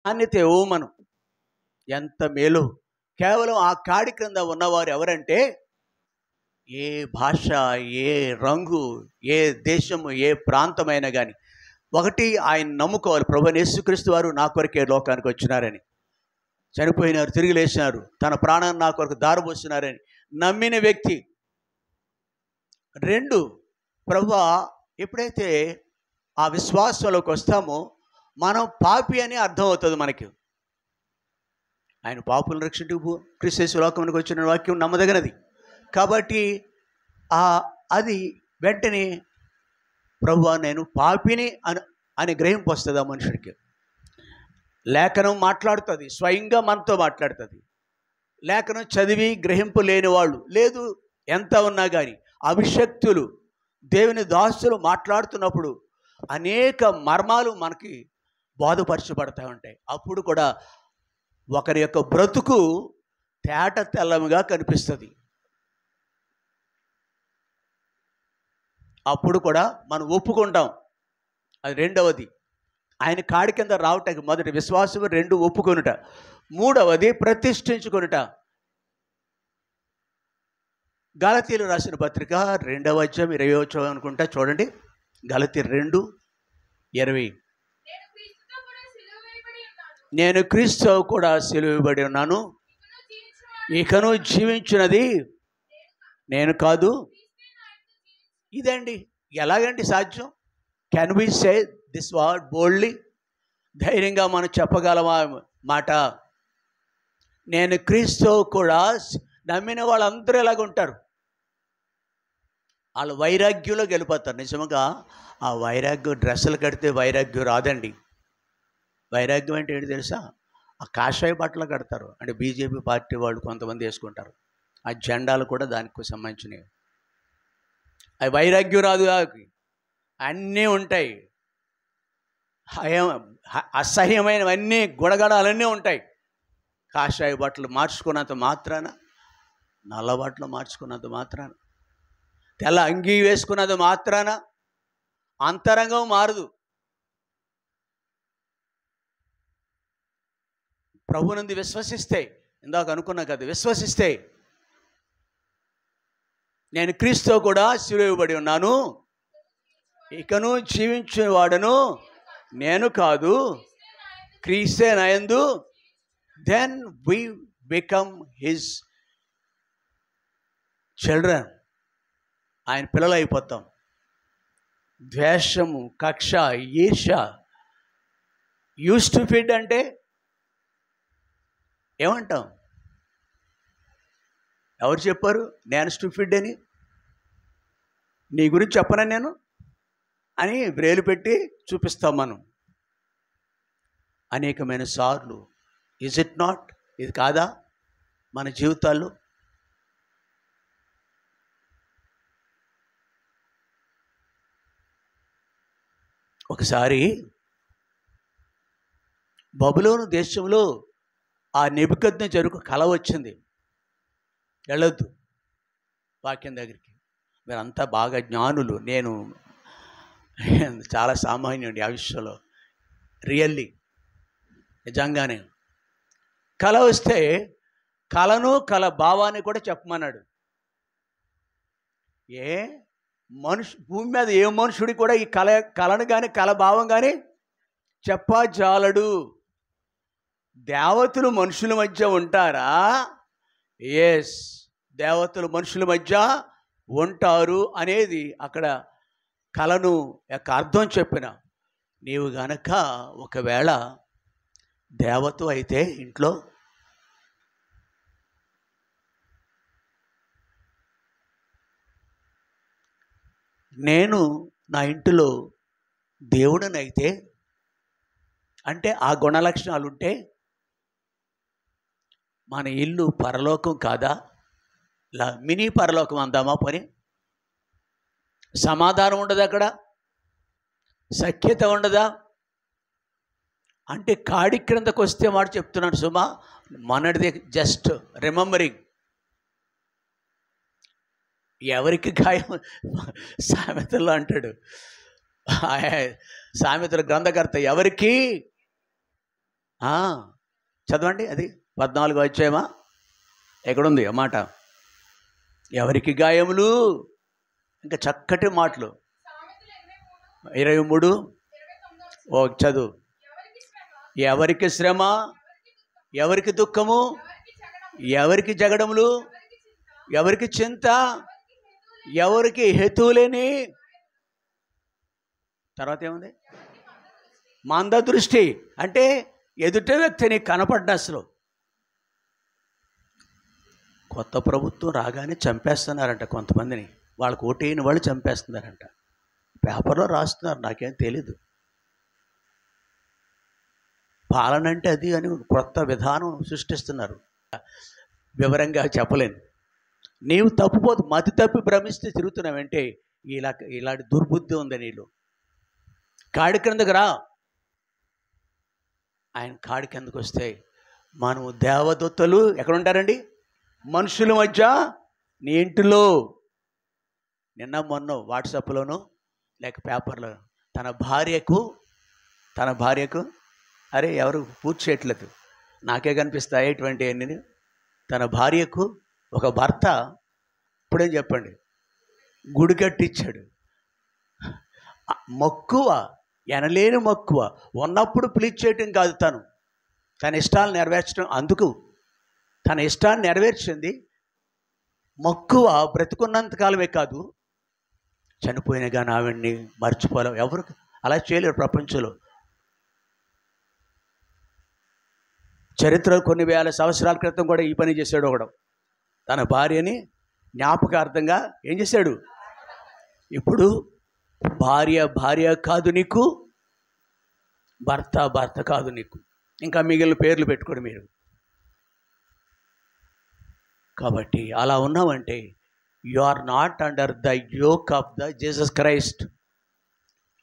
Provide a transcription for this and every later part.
అన్నితే ఓమను. ఎంత మేలు! కేవలం ఆ కాడి క్రింద ఉన్నవారు ఎవరంటే ఏ భాష, ఏ రంగు, ఏ దేశము, ఏ ప్రాంతమైనా కానీ ఒకటి ఆయన నమ్ముకోవాలి. ప్రభువైన యేసుక్రీస్తు వారు నా కొరకే లోకానికి వచ్చినారని, చనిపోయినారు, తిరిగి లేచినారు, తన ప్రాణాన్ని నా కొరకు దారబోస్తున్నారని నమ్మిన వ్యక్తి. 2, ప్రభువా ఎప్పుడైతే ఆ విశ్వాసంలోకి వస్తామో మనం పాపి అని అర్థం అవుతుంది మనకి. ఆయన పాపులను రక్షించుటకు క్రీస్తు యేసు లోకానికి వచ్చిన వాక్యం నమ్మదగినది. కాబట్టి అది వెంటనే ప్రభువా నేను పాపిని అని గ్రహింపు వస్తుంది ఆ మనుషుడికి. లేఖనం మాట్లాడుతుంది, స్వయంగా మనతో మాట్లాడుతుంది. లేఖనం చదివి గ్రహింపు లేని వాళ్ళు లేదు, ఎంత ఉన్నా కానీ అభిషక్తులు దేవుని దాసులు మాట్లాడుతున్నప్పుడు అనేక మర్మాలు మనకి బోధపరచబడతా ఉంటాయి. అప్పుడు కూడా ఒకరి యొక్క బ్రతుకు తేట తెల్లముగా కనిపిస్తుంది. అప్పుడు కూడా మనం ఒప్పుకుంటాం. అది 2వది. ఆయన కాడి కింద రావటానికి మొదటి విశ్వాసం, 2 ఒప్పుకొనుట, 3వది ప్రతిష్ఠించుకొనుట. గలతీయులు రాసిన పత్రిక 2వ అధ్యాయం 20వ వచనం అనుకుంటా, చూడండి. గలతీయులు 2:20. నేను క్రీస్తు కూడా సిలువబడి ఉన్నాను, ఇకను జీవించినది నేను కాదు. ఇదండి. ఎలాగండి సాధ్యం? Can we say this word boldly? ధైర్యంగా మనం చెప్పగలమా మాట? నేను క్రీస్తు కూడా నమ్మిన వాళ్ళందరూ ఎలాగ ఉంటారు? వాళ్ళు వైరాగ్యంలోకి వెళ్ళిపోతారు. నిజంగా ఆ వైరాగ్యం డ్రెస్సులు కడితే వైరాగ్యం రాదండి. వైరాగ్యం అంటే ఏంటి తెలుసా? ఆ కాషాయ బట్టలు కడతారు. అంటే బీజేపీ పార్టీ వాళ్ళు కొంతమంది వేసుకుంటారు. ఆ జెండాలు కూడా దానికి సంబంధించినవి. అవి వైరాగ్యం రాదు. అన్నీ ఉంటాయి, అసహ్యమైనవన్నీ, గుడగడాలన్నీ ఉంటాయి. కాషాయ బట్టలు మార్చుకున్నంత మాత్రాన, నల్ల బట్టలు మార్చుకున్నంత మాత్రాన, తెల్ల అంగీ వేసుకున్నంత మాత్రాన అంతరంగం మారదు. ప్రభునందు విశ్వసిస్తే, ఇందాక అనుకున్నా కదా, విశ్వసిస్తే నేను క్రీస్తు కూడా సిలువబడి ఉన్నాను, ఇకను జీవించిన వాడను నేను కాదు, క్రీస్తే నాయందు, then we become his children. ఆయన పిల్లలు అయిపోతాం. ద్వేషము, కక్ష, ఈర్ష, యూ స్టూపిడ్ అంటే ఏమంటాం? ఎవరు చెప్పారు నేను స్టూపిడ్ అని? నీ గురించి చెప్పనా నేను అని బ్రేలు పెట్టి చూపిస్తాం మనం అనేకమైన సార్లు. Is it not? ఇది కాదా మన జీవితాల్లో? ఒకసారి బబులోను దేశంలో ఆ నెబుకద్నెజరుకు కల వచ్చింది. వెళ్ళొద్దు వాక్యం దగ్గరికి, మీరంతా బాగా జ్ఞానులు, నేను చాలా సామాన్యుడి ఆ విషయంలో. రియల్లీ, నిజంగానే కల వస్తే కలను కల భావాన్ని కూడా చెప్పమన్నాడు. భూమి మీద ఏ మనుషుడి కూడా ఈ కలను కానీ కల భావం కానీ చెప్పజాలడు. దేవతలు మనుషుల మధ్య ఉంటారా? ఎస్, దేవతలు మనుషుల మధ్య ఉంటారు అనేది అక్కడ కలను యొక్క అర్థం చెప్పిన. నీవు గనక ఒకవేళ దేవత అయితే ఇంట్లో, నేను నా ఇంటిలో దేవుడనైతే, అంటే ఆ గుణలక్షణాలు ఉంటే మన ఇల్లు పరలోకం కాదా? మినీ పరలోకం అందామా? పని సమాధానం ఉండదు అక్కడ, సఖ్యత ఉండదా? అంటే కాడి క్రిందకు వస్తే మాట చెప్తున్నాను సుమా, మొన్నటిది జస్ట్ రిమెంబరింగ్. ఎవరికి గాయం? సామెతల్లో అంటాడు, సామెతల గ్రంథకర్త, ఎవరికి ఆ, చదవండి, అది 14వ అధ్యాయమా, ఎక్కడుంది ఆ మాట? ఎవరికి గాయములు, ఇంకా చక్కటి మాటలు. 23 ఓ చదువు. ఎవరికి శ్రమ, ఎవరికి దుఃఖము, ఎవరికి జగడములు, ఎవరికి చింత, ఎవరికి హేతువులేని. తర్వాత ఏముంది? మంద దృష్టి. అంటే ఎదుట వ్యక్తిని కనపడ్డ అసలు. కొత్త ప్రభుత్వం రాగానే చంపేస్తున్నారంట కొంతమందిని, వాళ్ళకు ఓటైన వాళ్ళు చంపేస్తున్నారంట. పేపర్లో రాస్తున్నారు, నాకేం తెలీదు. పాలన అంటే అది అని కొత్త విధానం సృష్టిస్తున్నారు. వివరంగా చెప్పలేను. నీవు తప్పిపోతు మతి తప్పి భ్రమిస్తే తిరుగుతున్నావంటే ఇలాంటి దుర్బుద్ధి ఉంది నీళ్ళు. కాడి కిందకు రా. ఆయన కాడి కిందకు వస్తే మనము దేవదూతలు ఎక్కడుంటారండి? మనుషుల మధ్య. నీ ఇంటిలో నిన్న మొన్న వాట్సాప్లోనూ లేక పేపర్లో తన భార్యకు అరే ఎవరు పూర్తి చేయట్లేదు, నాకే కనిపిస్తాయి ఇటువంటి అన్ని. తన భార్యకు ఒక భర్త ఇప్పుడేం చెప్పండి గుడి కట్టించాడు. మక్కువ, ఎనలేని మక్కువ. ఉన్నప్పుడు ప్లీజ్ చేయటం కాదు, తన ఇష్టాలు నెరవేర్చడం. అందుకు తన ఇష్టాన్ని నెరవేర్చింది. మక్కువ బ్రతుకున్నంతకాలమే కాదు, చనిపోయిన కానీ ఆవిడ్ని మర్చిపోలేం. ఎవరు అలా చేయలేరు ప్రపంచంలో. చరిత్రలో కొన్ని వేల సంవత్సరాల క్రితం కూడా ఈ పని చేశాడు ఒకడు. తన భార్యని జ్ఞాపకార్థంగా ఏం చేశాడు? ఇప్పుడు భార్య కాదు నీకు, భర్త కాదు నీకు, ఇంకా మిగిలిన పేర్లు పెట్టుకోండి మీరు. కాబట్టి అలా ఉన్నామంటే you are not under the yoke of the Jesus Christ.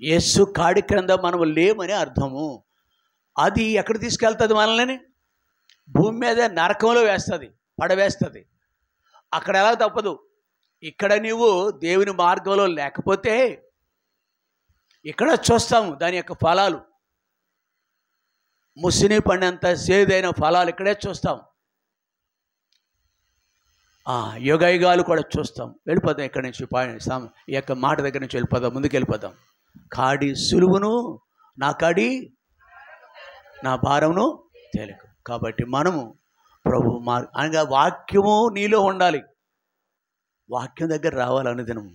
యేసు కాడి క్రింద మనము లేమని అర్థము. అది ఎక్కడ తీసుకెళ్తుంది మనల్ని? భూమి మీద నరకంలో వేస్తుంది, పడవేస్తుంది. అక్కడ ఎలా తప్పదు. ఇక్కడ నీవు దేవుని మార్గంలో లేకపోతే ఇక్కడ చూస్తాము దాని యొక్క ఫలాలు. ముసిని పడినంత సేదైన ఫలాలు ఇక్కడే చూస్తాం. యుగాలు కూడా చూస్తాం. వెళ్ళిపోతాం ఇక్కడి నుంచి. ఈ యొక్క మాట దగ్గర నుంచి వెళ్ళిపోదాం, ముందుకు వెళ్ళిపోదాం. కాడి సులువును, నా కాడి నా భారమును తేలిక. కాబట్టి మనము ప్రభు అనగా వాక్యము నీలో ఉండాలి. వాక్యం దగ్గర రావాలి అనుదినము.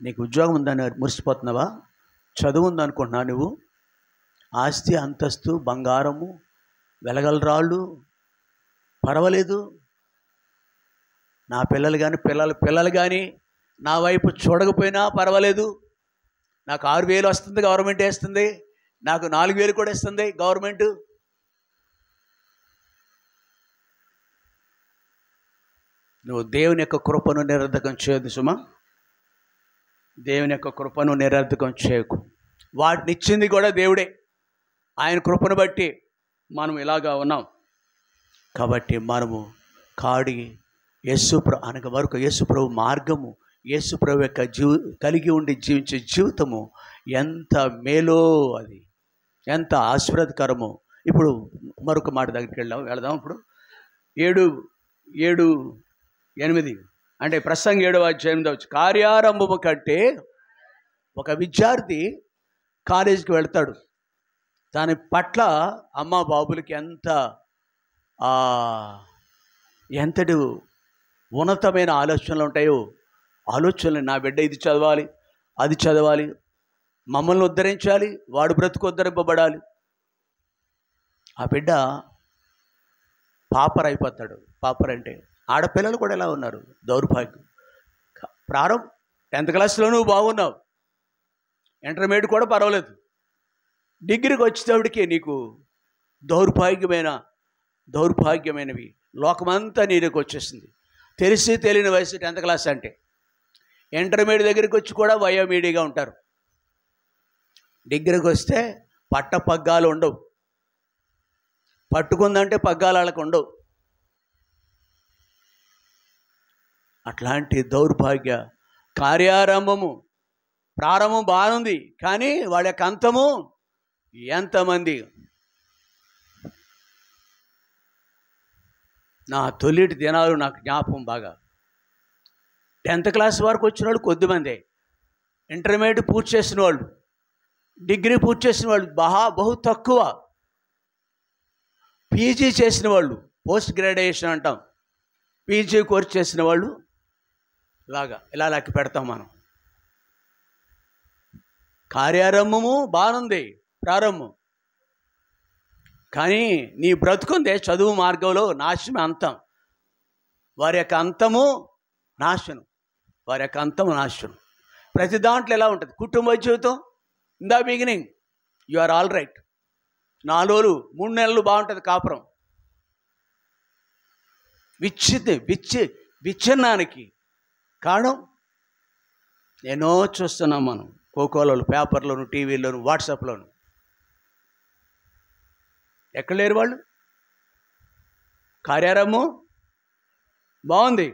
నీకు ఉద్యోగం ఉందని మురిసిపోతున్నావా? చదువు ఉందనుకుంటున్నావు నువ్వు? ఆస్తి, అంతస్తు, బంగారము, వెలగల రాళ్ళు, పర్వాలేదు. నా పిల్లలు కానీ పిల్లలు కానీ నా వైపు చూడకపోయినా పర్వాలేదు. నాకు 6,000 వస్తుంది, గవర్నమెంట్ వేస్తుంది. నాకు 4,000 కూడా ఇస్తుంది గవర్నమెంట్. నువ్వు దేవుని యొక్క కృపను నిరర్ధకం చేయదు సుమా. దేవుని యొక్క కృపను నిరర్ధకం చేయకు. వాటిని ఇచ్చింది కూడా దేవుడే. ఆయన కృపను బట్టి మనం ఇలాగా ఉన్నాం. కాబట్టి మనము కాడి అనగా వరకు యేసుప్రభు మార్గము, యేసుప్రభు యొక్క కలిగి ఉండి జీవించే జీవితము ఎంత మేలో, అది ఎంత ఆశీర్వాదకరమో. ఇప్పుడు మరొక మాట దగ్గరికి వెళదాం. ఇప్పుడు 7:8 అంటే ప్రసంగి 7వ అధ్యాయం వచ్చి, కార్యారంభము కంటే ఒక విద్యార్థి కాలేజీకి వెళ్తాడు. దాని పట్ల అమ్మ బాబులకి ఎంతటి ఉన్నతమైన ఆలోచనలు ఉంటాయో. ఆలోచనలు, నా బిడ్డ ఇది చదవాలి, అది చదవాలి, మమ్మల్ని ఉద్ధరించాలి, వాడు బ్రతుకు ఉద్ధరింపబడాలి. ఆ బిడ్డ పాపర్ అయిపోతాడు. పాపర్ అంటే ఆడపిల్లలు కూడా ఎలా ఉన్నారు, దౌర్భాగ్యం. 10th క్లాస్లో నువ్వు బాగున్నావు, ఇంటర్మీడియట్ కూడా పర్వాలేదు, డిగ్రీకి వచ్చేటప్పటికి నీకు దౌర్భాగ్యమైనవి లోకమంతా నీకు వచ్చేసింది. తెలిసి తెలియని వయసు 10th క్లాస్ అంటే. ఇంటర్మీడియట్ దగ్గరికి వచ్చి కూడా వయోమీడియాగా ఉంటారు. డిగ్రీకి వస్తే పగ్గాలు ఉండవు, పట్టుకుందంటే పగ్గాలు వాళ్ళకు ఉండవు. అట్లాంటి దౌర్భాగ్య ప్రారంభం బాగుంది, కానీ వాళ్ళ యొక్క అంతము ఎంతమంది. నా తొలిటి దినాలు నాకు జ్ఞాపకం బాగా. 10th క్లాస్ వరకు వచ్చిన వాళ్ళు కొద్దిమందే, ఇంటర్మీడియట్ పూర్తి చేసిన వాళ్ళు, డిగ్రీ పూర్తి చేసిన వాళ్ళు బహు తక్కువ, పీజీ చేసిన వాళ్ళు, పోస్ట్ గ్రాడ్యుయేషన్ అంటాం, పీజీ కోర్స్ చేసిన వాళ్ళు ఇలా లెక్క పెడతాం మనం. కార్యారంభము బాగుంది, ప్రారంభం, కానీ నీ బ్రతుకుందే చదువు మార్గంలో నాశనమే అంతం. వారి యొక్క అంతము నాశనం, వారి యొక్క అంతము నాశనం. ప్రతి దాంట్లో ఎలా ఉంటుంది? కుటుంబ జీవితం in the beginning you are all right, 4 రోజులు 3 నెలలు బాగుంటుంది కాపురం. విచ్ఛిన్నానికి కారణం ఎన్నో చూస్తున్నాం మనం, కోకోలలో, పేపర్లోను, టీవీలోను, వాట్సాప్లోను. ఎక్కడ లేరు వాళ్ళు? కార్యారంభం బాగుంది,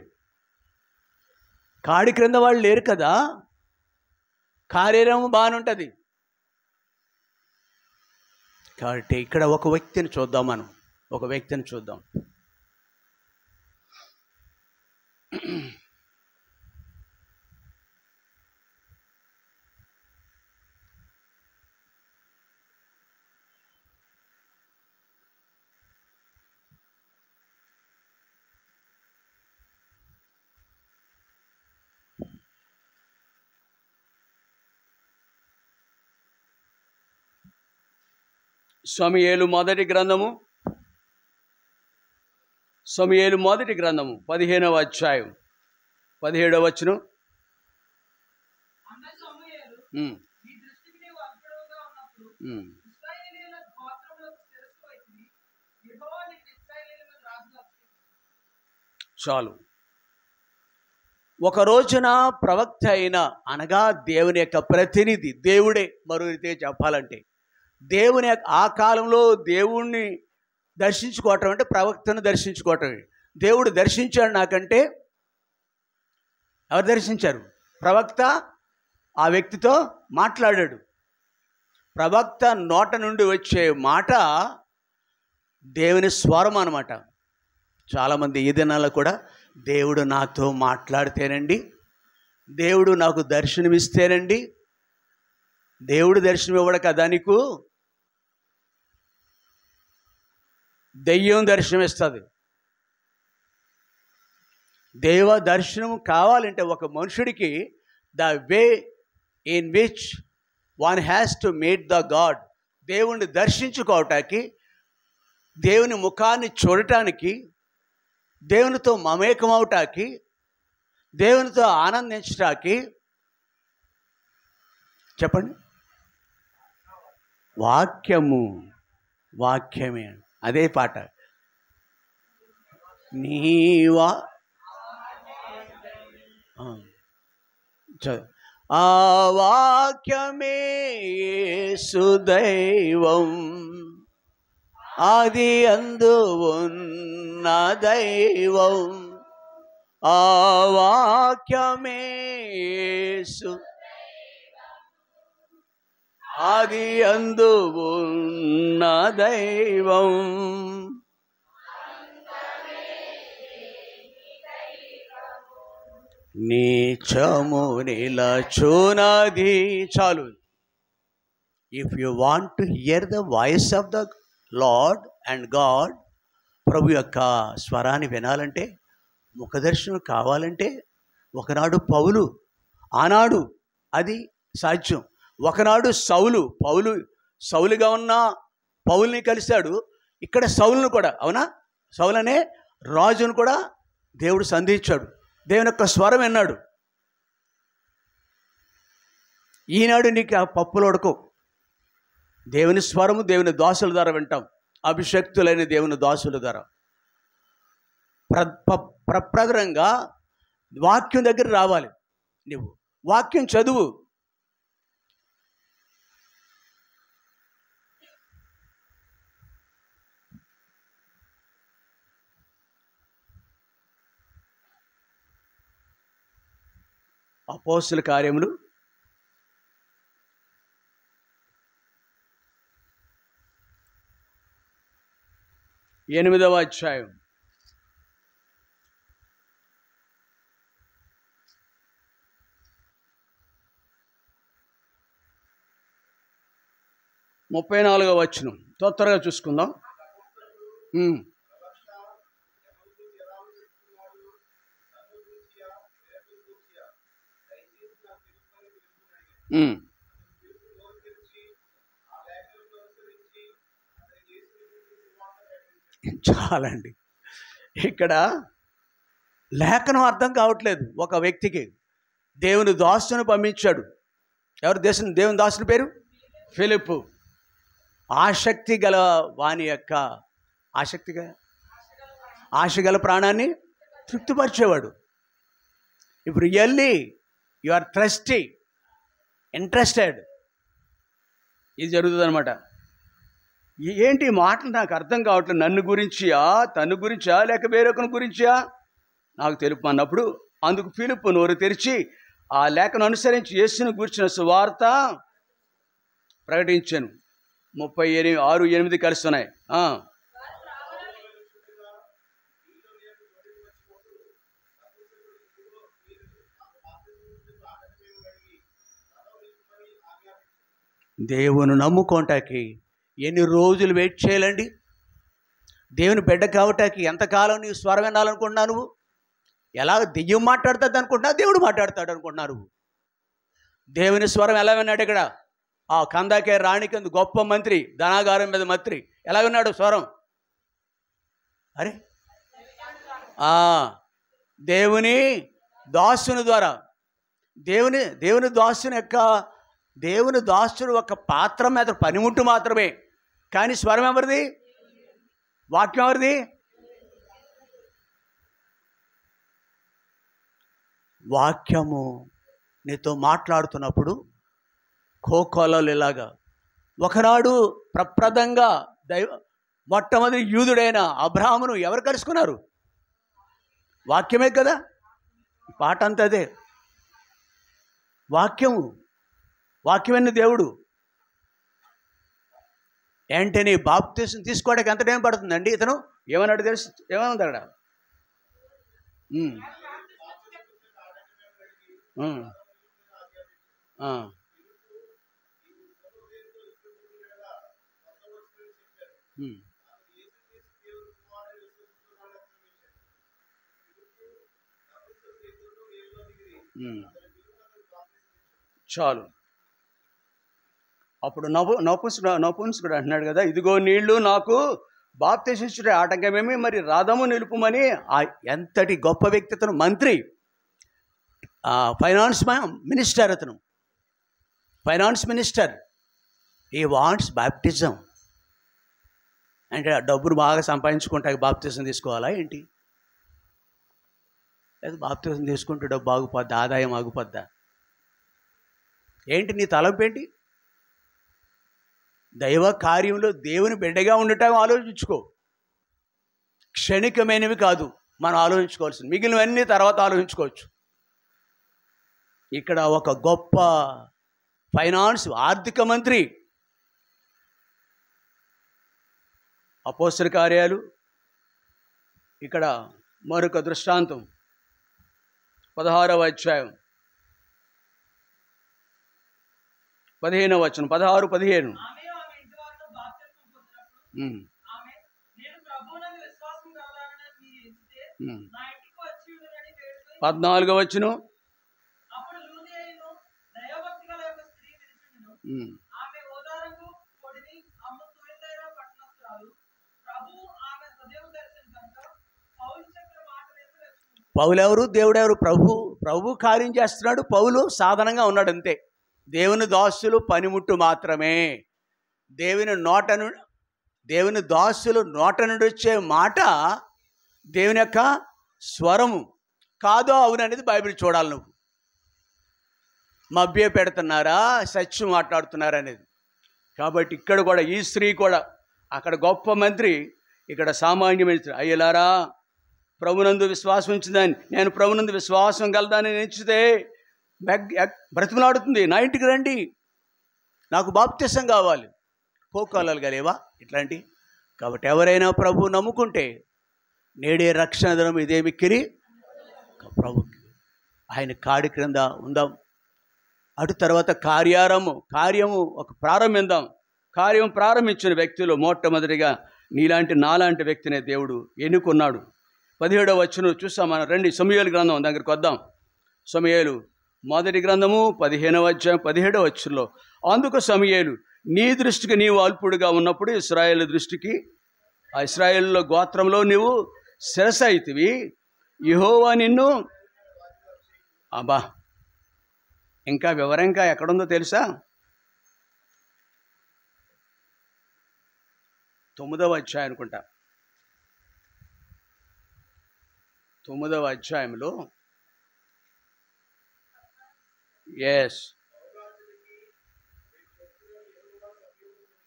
కాడి క్రింద వాళ్ళు లేరు కదా. కార్యారంభం బాగానే ఉంటుంది. కాబట్టి ఇక్కడ ఒక వ్యక్తిని చూద్దాం, మనం ఒక వ్యక్తిని చూద్దాం. సమూయేలు మొదటి గ్రంథము 15వ అధ్యాయం 17వ వచనం. చాలు. ఒక రోజున ప్రవక్త అయిన, అనగా దేవుని యొక్క ప్రతినిధి, దేవుడే మరో రీతే చెప్పాలంటే, దేవుని ఆ కాలంలో దేవుణ్ణి దర్శించుకోవటం అంటే ప్రవక్తను దర్శించుకోవటం. దేవుడు దర్శించాడు నాకంటే, ఎవరు దర్శించారు? ప్రవక్త ఆ వ్యక్తితో మాట్లాడాడు. ప్రవక్త నోట నుండి వచ్చే మాట దేవుని స్వరం అన్నమాట. చాలామంది ఈ దినాల్లో కూడా దేవుడు నాతో మాట్లాడితేనండి, దేవుడు నాకు దర్శనమిస్తేనండి. దేవుడు దర్శనం ఇవ్వడు కదా నీకు, దెయ్యం దర్శనం ఇస్తుంది. దేవ దర్శనం కావాలంటే ఒక మనుషుడికి the way in which one has to meet the God, దేవుణ్ణి దర్శించుకోవటానికి, దేవుని ముఖాన్ని చూడటానికి, దేవునితో మమేకమవటానికి, దేవునితో ఆనందించటానికి, చెప్పండి, వాక్యమే. అదే పాట, నీవా ఆ వాక్యమే యేసు దైవం, ఆది అందు ఉన్న దైవం. ఆ వాక్యమే యేసు, ఆది అందు ఉన్న దైవం. నీచము నిలచునది. చాలు. If you want to hear the voice of the Lord and God, ప్రభు యొక్క స్వరాన్ని వినాలంటే, ముఖదర్శనం కావాలంటే, ఒకనాడు పౌలు, ఆనాడు అది సాధ్యం. ఒకనాడు సౌలుగా ఉన్న పౌలుని కలిశాడు. ఇక్కడ సౌలును కూడా, అవునా, సౌలనే రాజును కూడా దేవుడు సంధించాడు. దేవుని యొక్క స్వరం విన్నాడు. ఈనాడు నీకు ఆ పప్పులు ఉడకవు. దేవుని స్వరము దేవుని దాసుల ద్వారా వింటాం, అభిషక్తులైన దేవుని దాసుల ద్వారా. ప్రప్రదరంగా వాక్యం దగ్గర రావాలి. నువ్వు వాక్యం చదువు. అపోస్తుల కార్యములు 8వ అధ్యాయం 34వ వచనం త్వరగా చూసుకుందాం. చాలండి. ఇక్కడ లేఖనం అర్థం కావట్లేదు. ఒక వ్యక్తికి దేవుని దాసుని పంపించాడు. ఎవరు దేవుని దాసుని పేరు? ఫిలిప్పు. ఆసక్తి గల వాని యొక్క ఆశ గల ప్రాణాన్ని తృప్తిపరిచేవాడు. ఇప్పుడు రియల్లీ యు ఆర్ ఇంట్రెస్టెడ్, ఇది జరుగుతుంది అనమాట. ఏంటి మాటలు నాకు అర్థం కావట్లేదు. నన్ను గురించియా, తను గురించా, లేక వేరొకరి గురించా నాకు తెలుపు అన్నప్పుడు అందుకు ఫిలిప్పు నోరు తెరిచి ఆ లేఖను అనుసరించి యేసును గూర్చిన సువార్త ప్రకటించాను. 36:8 కలిసి ఉన్నాయి. దేవుని నమ్ముకోవటానికి ఎన్ని రోజులు వెయిట్ చేయాలండి? దేవుని బిడ్డ కావటానికి ఎంతకాలం నీవు స్వరం వినాలనుకుంటున్నావు? నువ్వు ఎలా దెయ్యం మాట్లాడుతుంది అనుకుంటున్నా, దేవుడు మాట్లాడతాడు అనుకుంటున్నారు. దేవుని స్వరం ఎలా విన్నాడు? ఇక్కడ ఆ కందాకే రాణికందు గొప్ప మంత్రి, ధనాగారం మీద మంత్రి ఎలా విన్నాడు స్వరం? అరే దేవుని దాసుని ద్వారా, దేవుని దాసుని ఒక పాత్ర మీద పనిముట్టు మాత్రమే. కానీ స్వరం ఎవరిది? వాక్యం ఎవరిది? వాక్యము నీతో మాట్లాడుతున్నప్పుడు కోకోలలు ఇలాగా. ఒకనాడు ప్రప్రదంగా మొట్టమొదటి యూదుడైన అబ్రహామును ఎవరు కలుసుకున్నారు? వాక్యమే కదా. పాట అంతా అదే. వాక్యమైన దేవుడు. ఏంటని బాప్తిసం తీసుకోవడానికి ఎంత టైం పడుతుందండి? ఇతను ఏమన్నాడు తెలుసు? ఏమన్నా అక్కడ చాలు. అప్పుడు నపుంసకుడు అంటున్నాడు కదా, ఇదిగో నీళ్లు నాకు బాప్తిసించుటే ఆటంకమేమి, మరి రథము నిలుపుమని. ఎంతటి గొప్ప వ్యక్తి అతను! మంత్రి, ఫైనాన్స్ మినిస్టర్. అతను ఫైనాన్స్ మినిస్టర్. ఈ వాంట్స్ బాప్టిజం. అంటే డబ్బులు బాగా సంపాదించుకుంటా బాప్తిజం తీసుకోవాలా ఏంటి? లేదా బాప్తిజం తీసుకుంటే డబ్బు ఆగిపోద్దా, ఆదాయం ఆగిపోద్దా ఏంటి? నీ తలంపు ఏంటి? దైవ కార్యంలో దేవుని బిడ్డగా ఉండటం ఆలోచించుకో. క్షణికమైనవి కాదు మనం ఆలోచించుకోవాల్సింది, మిగిలినవన్నీ తర్వాత ఆలోచించుకోవచ్చు. ఇక్కడ ఒక గొప్ప ఆర్థిక మంత్రి. అపోస్తల కార్యాలు ఇక్కడ మరొక దృష్టాంతం 16వ అధ్యాయం 15వ వచనం, 16-15. 14వ వచనం, పౌలు ఎవరు? దేవుడెవరు? ప్రభు కార్యం చేస్తున్నాడు. పౌలు సాధనంగా ఉన్నాడు అంతే. దేవుని దాసులు పనిముట్టు మాత్రమే. దేవుని దాసులు నోట నుండి వచ్చే మాట దేవుని యొక్క స్వరము కాదో అవును అనేది బైబిల్ చూడాలి. నువ్వు మభ్య పెడుతున్నారా, సత్యం మాట్లాడుతున్నారా అనేది. కాబట్టి ఇక్కడ కూడా ఈ స్త్రీ కూడా, అక్కడ గొప్ప మంత్రి, ఇక్కడ సామాన్య మంత్రి. అయ్యలారా, ప్రభునందు విశ్వాసం ఉంచిందని, నేను ప్రభునందు విశ్వాసం కలదాన్ని ఎంచితే బ్రతిమలాడుతుంది, నా ఇంటికి రండి, నాకు బాప్తిసం కావాలి. కోకాలాలు గలేవా ఇట్లాంటి. కాబట్టి ఎవరైనా ప్రభు నమ్ముకుంటే నేడే రక్షణ దినం ఇదే మిక్కిరి ప్రభుకి, ఆయన కాడి క్రింద ఉందాం. అటు తర్వాత కార్యము ఒక ప్రారంభిద్దాం. కార్యం ప్రారంభించిన వ్యక్తిలో మొట్టమొదటిగా నీలాంటి నాలాంటి వ్యక్తినే దేవుడు ఎన్నుకున్నాడు. 17వ వచనం చూసాం మనం. రండి సమూయేలు గ్రంథం దగ్గరికి వద్దాం. సమూయేలు మొదటి గ్రంథము 15వ అధ్యాయం 17వ వచనంలో, అందుకు సమూయేలు, నీ దృష్టికి నీవు అల్పుడుగా ఉన్నప్పుడు ఇశ్రాయేలు దృష్టికి, ఆ ఇశ్రాయేలు గోత్రంలో నీవు శిరస్సు అయితివి, యెహోవా నిన్ను అబ్బా ఇంకా వివరంగా ఎక్కడుందో తెలుసా? 9వ అధ్యాయం అనుకుంటా. 9వ అధ్యాయంలో ఎస్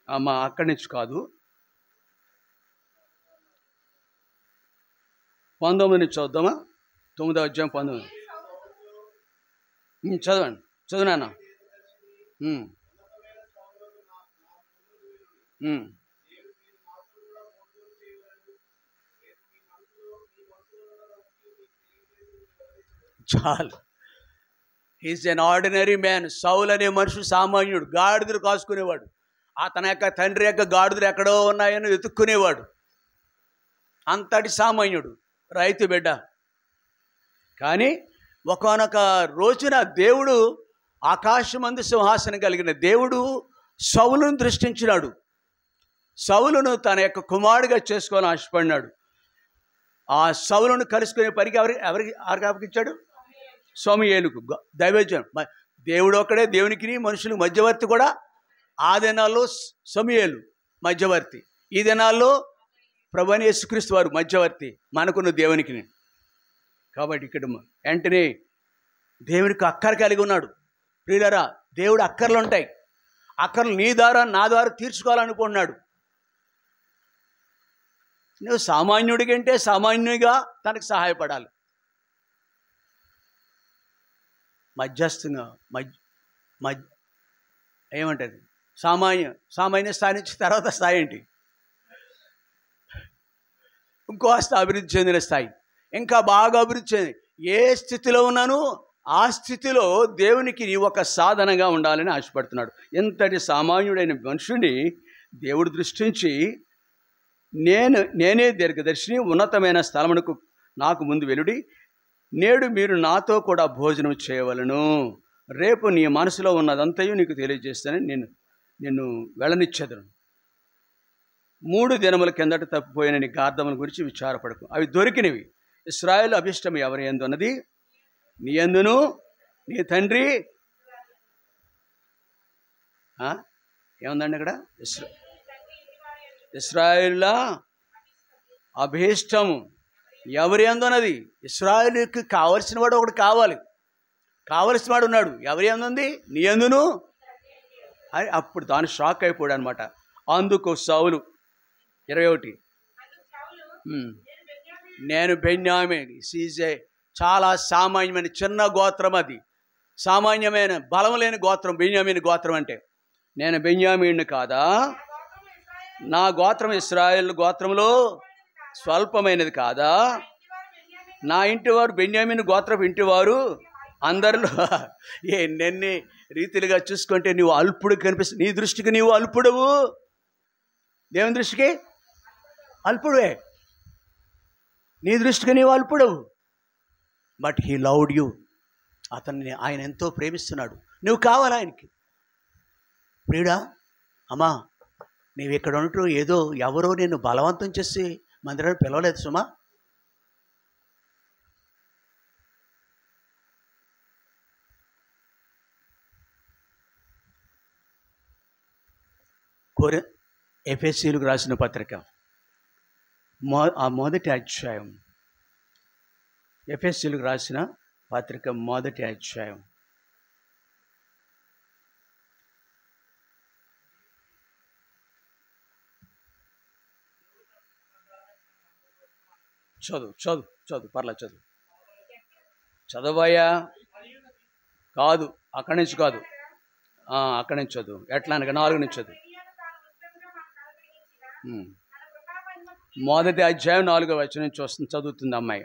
అమ్మా అక్కడి నుంచి కాదు, 19 నుంచి చూద్దామా? 9వ అధ్యాయం 19. చదవండి, చదువునాన్న. చాలు. Is an ordinary man. Saul అనే మనుషుడు సామాన్యుడు, గాడిదలు కాసుకునేవాడు. అతని యొక్క తండ్రి యొక్క గాడిదలు ఎక్కడో ఉన్నాయని వెతుక్కునేవాడు. అంతటి సామాన్యుడు, రైతు బిడ్డ. కానీ ఒకానొక రోజున దేవుడు, ఆకాశమందు సింహాసనం కలిగిన దేవుడు సౌలును దృష్టించినాడు. సౌలును తన యొక్క కుమారుడిగా చేసుకోవాలని ఆశపడినాడు. ఆ సౌలును కలుసుకునే పనికి ఎవరికి అప్పగించాడు? సమూయేలుకు, దైవజనం. దేవుడు ఒక్కడే, దేవునికి మనుషులకు మధ్యవర్తి కూడా. ఆ దినాల్లో సమూయేలు మధ్యవర్తి, ఈ దినాల్లో ప్రభువైన యేసుక్రీస్తు వారు మధ్యవర్తి మనకున్న దేవునికి. కాబట్టి ఇక్కడ వెంటనే దేవునికి అక్కర కలిగి ఉన్నాడు. ప్రియులారా, దేవుడు అక్కర్లు ఉంటాయి. అక్కర్లు నీ ద్వారా నా ద్వారా తీర్చుకోవాలనుకుంటున్నాడు. నువ్వు సామాన్యుడి కంటే సామాన్యుడిగా తనకు సహాయపడాలి. మధ్యస్థంగా ఏమంటది, సామాన్య స్థాయి నుంచి తర్వాత స్థాయి ఏంటి? ఇంకోస్త అభివృద్ధి చెందిన స్థాయి, ఇంకా బాగా అభివృద్ధి చెంది. ఏ స్థితిలో ఉన్నాను ఆ స్థితిలో దేవునికి నీ ఒక సాధనగా ఉండాలని ఆశపడుతున్నాడు. ఎంతటి సామాన్యుడైన మనుషుని దేవుడు దృష్టించి, నేనే దీర్ఘదర్శిని, ఉన్నతమైన స్థలమునకు నాకు ముందు వెలుడి, నేడు మీరు నాతో కూడా భోజనం చేయవలను, రేపు నీ మనసులో ఉన్నదంతయు నీకు తెలియజేస్తానని నిన్ను వెళ్ళనిచ్చేదను. 3 దినముల కిందట తప్పిపోయిన నీ గార్ధముల గురించి విచారపడకు, అవి దొరికినవి. ఇశ్రాయేలు అభిష్టం ఎవరి యందు అన్నది నీ యందును నీ తండ్రి ఏముందండి ఇక్కడ? ఇశ్రాయేలుల అభిష్టము ఎవరి యందు అన్నది. ఇశ్రాయేలుకి కావలసిన వాడు ఒకడు కావాలి, కావలసిన వాడు ఉన్నాడు. ఎవరి యందు ఉంది? నీ యందును అని. అప్పుడు దాని షాక్ అయిపోయాడు అనమాట. అందుకు సౌలు 21, నేను బెన్యామీన్. సీజే చాలా సామాన్యమైన చిన్న గోత్రం, అది సామాన్యమైన బలం లేని గోత్రం బెన్యామీన్ గోత్రం అంటే. నేను బెన్యామీన్ కాదా? నా గోత్రం ఇశ్రాయేలు గోత్రంలో స్వల్పమైనది కాదా? నా ఇంటివారు బెన్యామీన్ గోత్రపు ఇంటివారు అందరిలో ఎన్నెన్ని రీతిలుగా చూసుకుంటే నువ్వు అల్పుడు కనిపిస్తుంది. నీ దృష్టికి నీవు అల్పుడవు, దేవుని దృష్టికి అల్పుడే. నీ దృష్టికి నీవు అల్పుడవు. But he loved you. అతన్ని ఆయన ఎంతో ప్రేమిస్తున్నాడు. నువ్వు కావాలి ఆయనకి. ప్రియుడా, అమ్మా, నీవు ఇక్కడ ఉంటూ ఏదో ఎవరో నిన్ను బలవంతం చేసి మందిరాన్ని పిలవలేదు సుమా. ఎఫెసీయులకు రాసిన పత్రిక మొదటి అధ్యాయం, ఎఫెసీయులకు రాసిన పత్రిక మొదటి అధ్యాయం చదువు పర్లా చదవయ్యా. కాదు, అక్కడి నుంచి కాదు, అక్కడి నుంచి చదువు. ఎట్లా అనగా 4 నుంచి చదువు. మొదటి అధ్యాయం 4వ వచనం నుంచి వస్తుంది, చదువుతుంది అమ్మాయి.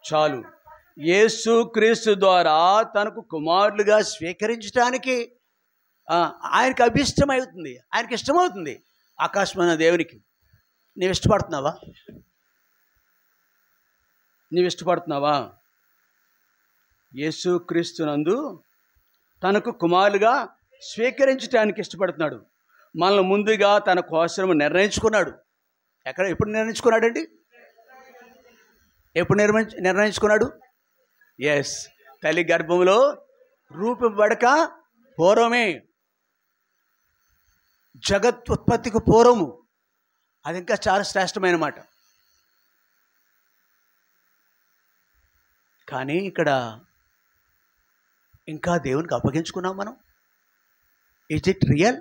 చాలు. యేసుక్రీస్తు ద్వారా తనకు కుమారులుగా స్వీకరించడానికి ఆయనకు అభిష్టమవుతుంది, ఆయనకి ఇష్టమవుతుంది. ఆకాశమైన దేవునికి నీవు ఇష్టపడుతున్నావా? నీవు ఇష్టపడుతున్నావా? యేసుక్రీస్తునందు తనకు కుమారులుగా స్వీకరించడానికి ఇష్టపడుతున్నాడు. మనల్ని ముందుగా తన కోసం నిర్ణయించుకున్నాడు. ఎప్పుడు నిర్ణయించుకున్నాడండి? ఎప్పుడు నిర్ణయించుకున్నాడు? ఎస్, తల్లి గర్భంలో రూపింపబడక పూర్వమే, జగత్ ఉత్పత్తికి పూర్వము. అది ఇంకా చాలా శ్రేష్టమైన మాట. కానీ ఇక్కడ ఇంకా దేవునికి అప్పగించుకున్నాం మనం. Is it real?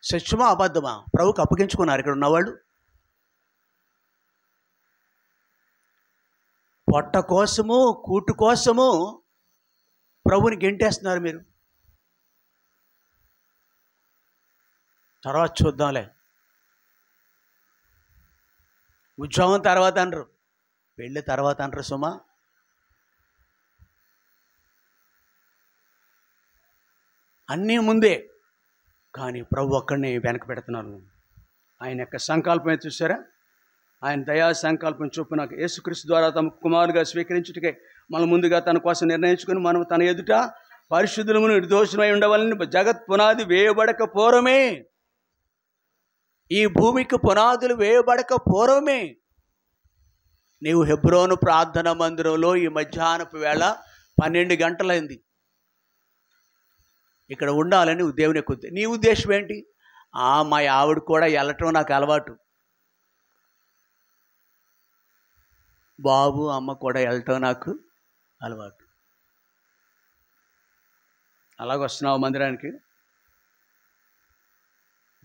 సత్యమా అబద్ధమా? ప్రభుకి అప్పగించుకున్నారు ఇక్కడ ఉన్నవాళ్ళు. పొట్ట కోసము, కూటు కోసము ప్రభుని గెంటేస్తున్నారు మీరు. తర్వాత చూద్దాంలే, ఉద్యోగం తర్వాత అనరు, పెళ్ళి తర్వాత అనరు సుమా. అన్నీ ముందే. కానీ ప్రభు ఒక్కడిని వెనక పెడుతున్నారు. ఆయన యొక్క సంకల్పమే చూసారా? ఆయన దయా సంకల్పం చొప్పున యేసుక్రీస్తు ద్వారా తమ కుమారులుగా స్వీకరించుటకే మనం ముందుగా తన కోసం నిర్ణయించుకుని మనం తన ఎదుట పరిశుద్ధులమును నిర్దోషమై ఉండవాలని జగత్ పునాది వేయబడక పూర్వమే, ఈ భూమికి పునాదులు వేయబడక పూర్వమే నీవు హెబ్రోను ప్రార్థన మందిరంలో ఈ మధ్యాహ్నపు వేళ 12 గంటలైంది ఇక్కడ ఉండాలని దేవుని యొక్క నీ ఉద్దేశం ఏంటి? మా ఆవిడ కూడా వెళ్ళటం నాకు అలవాటు, బాబు అమ్మ కూడా వెళ్ళటం నాకు అలవాటు. అలాగొస్తున్నావు మందిరానికి.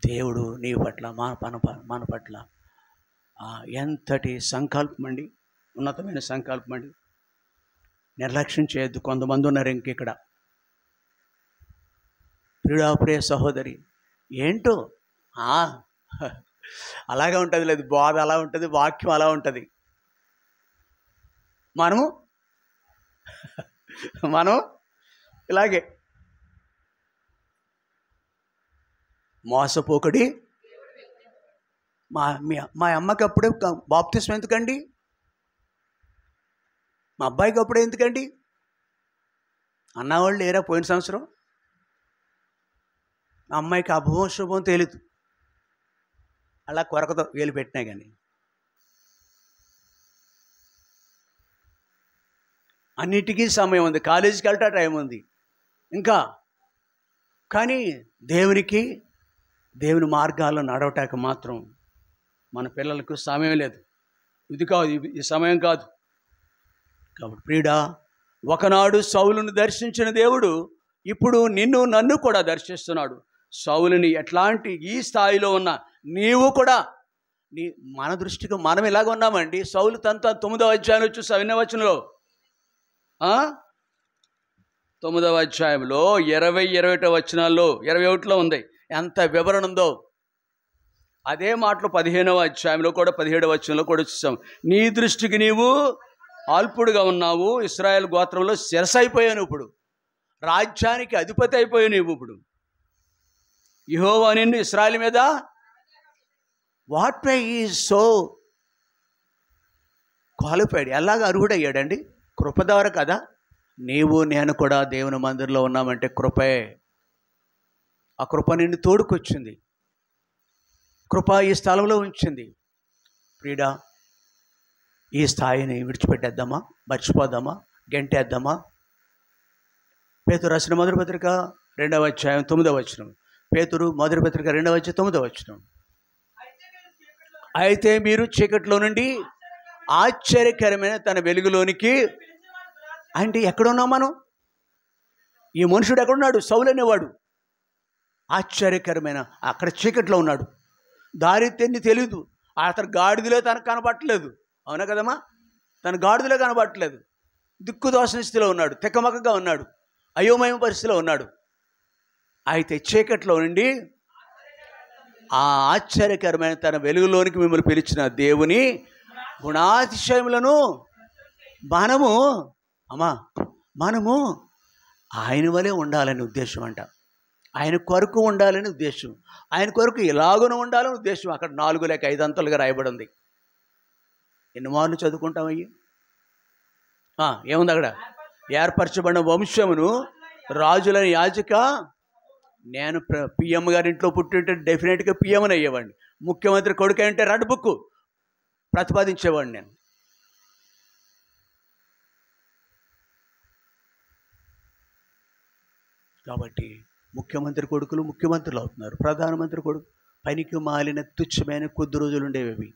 దేవుడు నీ పట్ల మన పట్ల ఎంతటి సంకల్పం అండి, ఉన్నతమైన సంకల్పం అండి. నిర్లక్ష్యం చేయొద్దు. కొంతమంది ఉన్నారు ఇంకిక్కడ. ప్రియ సహోదరి, ఏంటో అలాగే ఉంటుంది. లేదు, బోధ అలా ఉంటుంది, వాక్యం అలా ఉంటుంది. మనం ఇలాగే మోసపోకడి. మా అమ్మకి అప్పుడే బాప్తిస్మం ఎందుకండి? మా అబ్బాయికి అప్పుడే ఎందుకండి అన్నవాళ్ళు లేరా? పోయిన సంవత్సరం మా అమ్మాయికి అభవం శుభం తెలియదు, అలా కొరకతో వేలు పెట్టినా కానీ. అన్నిటికీ సమయం ఉంది, కాలేజీకి వెళ్ళటా టైం ఉంది ఇంకా. కానీ దేవుని మార్గాల్లో నడవటానికి మాత్రం మన పిల్లలకు సమయం లేదు. ఇది కాదు, ఈ సమయం కాదు. కాబట్టి ప్రియుడా, ఒకనాడు సౌలును దర్శించిన దేవుడు ఇప్పుడు నన్ను కూడా దర్శిస్తున్నాడు. సౌలుని ఎట్లాంటి ఈ స్థాయిలో ఉన్న నీవు కూడా మన దృష్టికి మనం ఇలాగ ఉన్నామండి. సౌలు తనతో 9వ అధ్యాయంలో చూసావు, 8వ వచనంలో 9వ అధ్యాయంలో 20-21 వచనాల్లో 21లో ఉంది ఎంత వివరణ ఉందో. అదే మాటలు 15వ అధ్యాయంలో కూడా 17వ వచనంలో కూడా చూసాం. నీ దృష్టికి నీవు అల్పుడుగా ఉన్నావు, ఇశ్రాయేలు గోత్రంలో శిరస్సు అయిపోయాను, ఇప్పుడు రాజ్యానికి అధిపతి అయిపోయావు నీవు. ఇప్పుడు యెహోవా నిన్ను ఇశ్రాయేలు మీద what way is so qualified, ఎలాగ అర్హుడయ్యాడండి? కృప ద్వారా కదా. నీవు నేను కూడా దేవుని మందిరంలో ఉన్నామంటే కృపే. ఆ కృప నిన్ను తోడుకొచ్చింది, కృప ఈ స్థలంలో ఉంచింది. ప్రియుడా, ఈ స్థాయిని విడిచిపెట్టేద్దామా? మర్చిపోద్దామా? గెంటేద్దామా? పేతురు రాసిన మొదటి పత్రిక 2వ అధ్యాయం 9వ వచనం. పేతురు మొదటి పత్రిక 2వ అధ్యాయం 9వ వచనం. అయితే మీరు చీకట్లో నుండి ఆశ్చర్యకరమైన తన వెలుగులోనికి. అంటే ఎక్కడున్నాం మనం? ఈ మనుషుడు ఎక్కడున్నాడు? సౌలు అనేవాడు ఆశ్చర్యకరమైన అక్కడ చీకట్లో ఉన్నాడు. దారి తెలియదు. అతను గాడిదలో తనకు కనబట్టలేదు. అవునా కదమ్మా? తన గాడిదలో కనబట్టలేదు. దిక్కుదోషణ స్థితిలో ఉన్నాడు, తెక్కమక్కగా ఉన్నాడు, అయోమయ పరిస్థితిలో ఉన్నాడు. అయితే చీకట్లో నుండి ఆ ఆశ్చర్యకరమైన తన వెలుగులోనికి మిమ్మల్ని పిలిచిన దేవుని గుణాతిశయములను మనము ఆయన వలె ఉండాలని ఉద్దేశం అంట. ఆయన కొరకు ఉండాలని ఉద్దేశం, ఆయన కొరకు ఇలాగున ఉండాలని ఉద్దేశం. అక్కడ 4 లేక 5 అంతలుగా రాయబడి ఉంది. ఎన్ని మార్లు చదువుకుంటామయ్యి? ఏముంది అక్కడ? ఏర్పరచబడిన వంశమును, రాజులని యాజక. నేను పిఎం గారి ఇంట్లో పుట్టింటే డెఫినెట్గా పిఎంని అయ్యేవాడిని. ముఖ్యమంత్రి కొడుకు అంటే రెడ్ బుక్ ప్రతిపాదించేవాడిని నేను. కాబట్టి ముఖ్యమంత్రి కొడుకులు ముఖ్యమంత్రులు అవుతున్నారు, ప్రధానమంత్రి కొడుకు పనికి మాలిన తుచ్చమైన కొద్ది రోజులు ఉండేవి.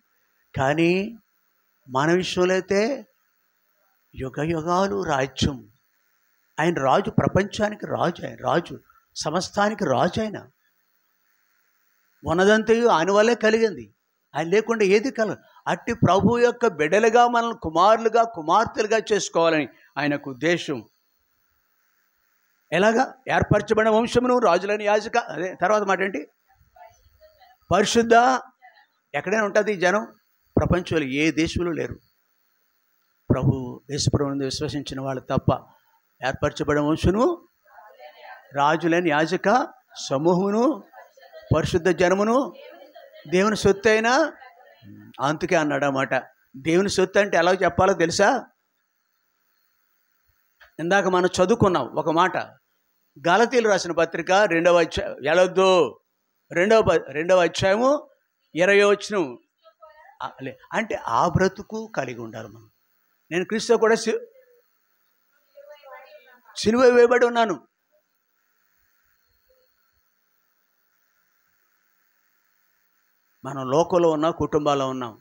కానీ మన విషయంలో అయితే యుగ యుగాలు రాజ్యం. ఆయన రాజు, ప్రపంచానికి రాజు, ఆయన రాజు, సమస్తానికి రాజు. ఆయన ఉన్నదంతయు ఆయన వల్లే కలిగింది, ఆయన లేకుండా ఏది కలగదు. అట్టి ప్రభు యొక్క బిడ్డలుగా మనల్ని కుమారులుగా కుమార్తెలుగా చేసుకోవాలని ఆయనకు ఉద్దేశం. ఎలాగా? ఏర్పరచబడిన వంశమును, రాజులని యాజక. అదే తర్వాత మాట ఏంటి? పరిశుద్ధ. ఎక్కడైనా ఉంటుంది ఈ జనం? ప్రపంచంలో ఏ దేశంలో లేరు. ప్రభు యేసుప్రభువుని విశ్వసించిన వాళ్ళు తప్ప. ఏర్పరచబడిన వంశమును, రాజులని యాజక సమూహమును, పరిశుద్ధ జనమును, దేవుని సొత్తు అయినా. అందుకే అన్నాడు అన్నమాట. దేవుని సొత్తు అంటే ఎలా చెప్పాలో తెలుసా? ఇందాక మనం చదువుకున్నాం ఒక మాట. గలతీయులు రాసిన పత్రిక 2వ అధ్యాయము 20వ వచనం. అంటే ఆ బ్రతుకు కలిగి ఉండాలి మనం. నేను క్రీస్తు కూడా సిలువ వేయబడి ఉన్నాను. మనం లోకంలో ఉన్నాం, కుటుంబాల్లో ఉన్నాం.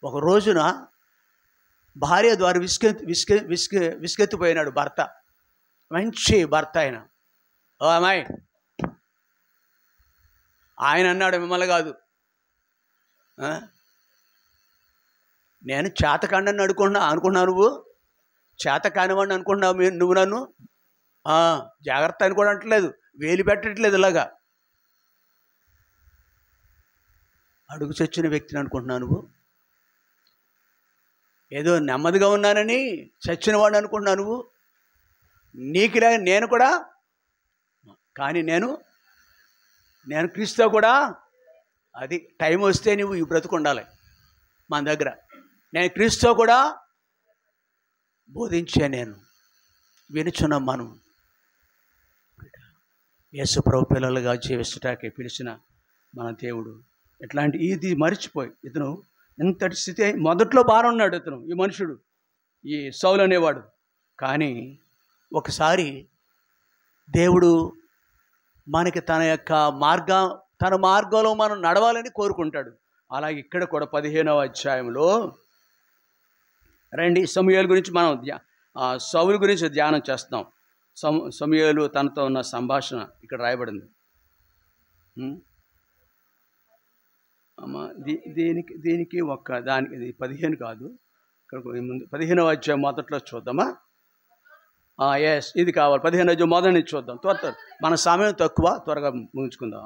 ఒక రోజున భార్య ద్వారా విసుకెత్తిపోయినాడు భర్త. మంచి భర్త ఆయన. ఓ అమ్మాయి, ఆయన అన్నాడు, మిమ్మల్ని కాదు, నేను చేతకాండని అనుకున్నావు నువ్వు, చేత కానివాడిని అనుకుంటున్నావు నువ్వు నన్ను. జాగ్రత్త అని కూడా అంటలేదు, వేలు పెట్టట్లేదు. ఇలాగా అడుగు చచ్చిన వ్యక్తిని అనుకుంటున్నావు నువ్వు. ఏదో నెమ్మదిగా ఉన్నానని చచ్చిన వాడిని అనుకుంటున్నావు నువ్వు. నీకులా నేను కూడా, కానీ నేను క్రీస్తు కూడా. అది టైం వస్తే నువ్వు ఈ బ్రతుకు ఉండాలి మన దగ్గర. నేను క్రీస్తు కూడా బోధించే, నేను వినుచున్నాం. మనం యేసు ప్రభు పిల్లలుగా జీవించటానికి పిలిచిన మన దేవుడు ఎట్లాంటి ఇది మర్చిపోయి, ఇతను ఇంతటి స్థితి మొదట్లో బాగున్నాడు ఇతను, ఈ మనుషుడు, ఈ సౌలు అనేవాడు. కానీ ఒకసారి దేవుడు మనకి తన మార్గంలో మనం నడవాలని కోరుకుంటాడు. అలాగే ఇక్కడ కూడా 15వ అధ్యాయంలో రండి, సమూయేలు గురించి మనం సౌలు గురించి ధ్యానం చేస్తాం. సమూయేలు తనతో ఉన్న సంభాషణ ఇక్కడ రాయబడింది. దీనికి దానికి ఇది 15 కాదు, ఇక్కడ ముందు 15వ అధ్యాయం మొదట్లో చూద్దామా? ఎస్, ఇది కావాలి. 15వ అధ్యాయం మొదటి నుంచి చూద్దాం. త్వర మన సమయం తక్కువ, త్వరగా ముగించుకుందాం.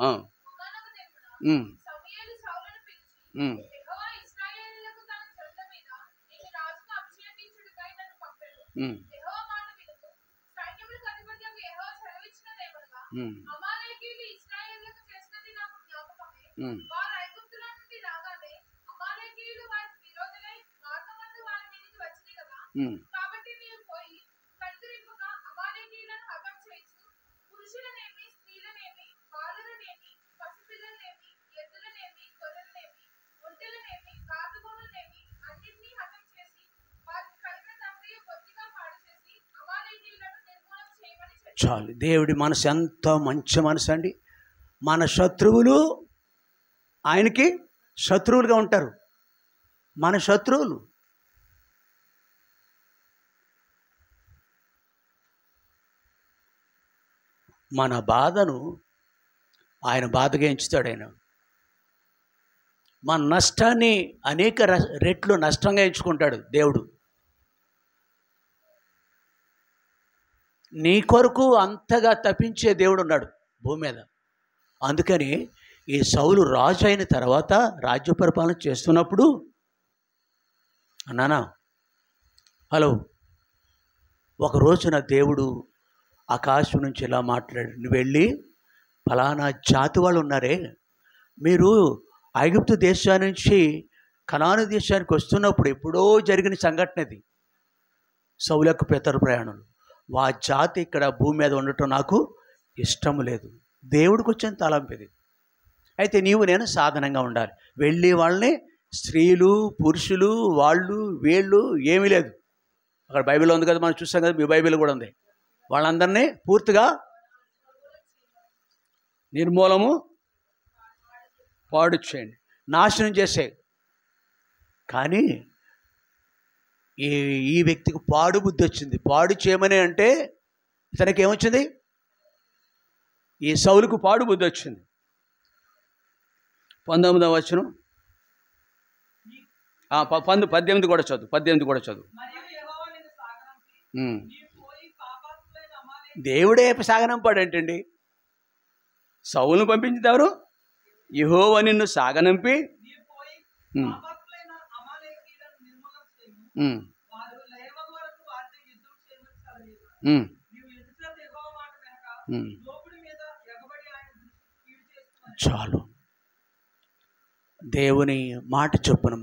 చాలు. దేవుడి మనసు ఎంత మంచి మనసు అండి. మన శత్రువులు ఆయనకి శత్రువులుగా ఉంటారు. మన శత్రువులు మన బాధను ఆయన బాధగా ఎంచుతాడు. ఆయన మన నష్టాన్ని అనేక రెట్లు నష్టంగా ఎంచుకుంటాడు దేవుడు. నీ కొరకు అంతగా తప్పించే దేవుడు ఉన్నాడు భూమి మీద. అందుకని ఈ సౌలు రాజు అయిన తర్వాత రాజ్య పరిపాలన చేస్తున్నప్పుడు, అన్నానా హలో ఒక రోజున దేవుడు ఆకాశం నుంచి ఇలా మాట్లాడాడు, నువ్వు వెళ్ళి ఫలానా జాతి వాళ్ళు ఉన్నారే, మీరు ఐగుప్తు దేశం నుంచి కనాను దేశానికి వస్తున్నప్పుడు ఎప్పుడో జరిగిన సంఘటన ఇది, సౌలు యొక్క పితరు ప్రయాణం. ఆ జాతి ఇక్కడ భూమి మీద ఉండటం నాకు ఇష్టం లేదు. దేవుడికి వచ్చిన తలంపు ఇది. అయితే నీవు నేను సాధనంగా ఉండాలి. వెళ్ళి వాళ్ళని స్త్రీలు పురుషులు వాళ్ళు వీళ్ళు ఏమీ లేదు, అక్కడ బైబిల్లో ఉంది కదా, మనం చూసాం కదా, మీ బైబిల్ కూడా ఉంది. వాళ్ళందరినీ పూర్తిగా నిర్మూలము పాడు చేయండి, నాశనం చేసే. కానీ ఈ వ్యక్తికి పాడు బుద్ధి వచ్చింది. పాడు చేయమని అంటే ఇతనికి ఏమొచ్చింది? ఈ సౌలుకు పాడు బుద్ధి వచ్చింది. 19వ వచనం 18 కూడా చదువు, 18 కూడా చదువు. దేవుడే సాగనంపాడు ఏంటండి? సౌలును పంపించింది ఎవరు? యెహోవా నిన్ను సాగనంపి చాలు. దేవుని మాట చొప్పున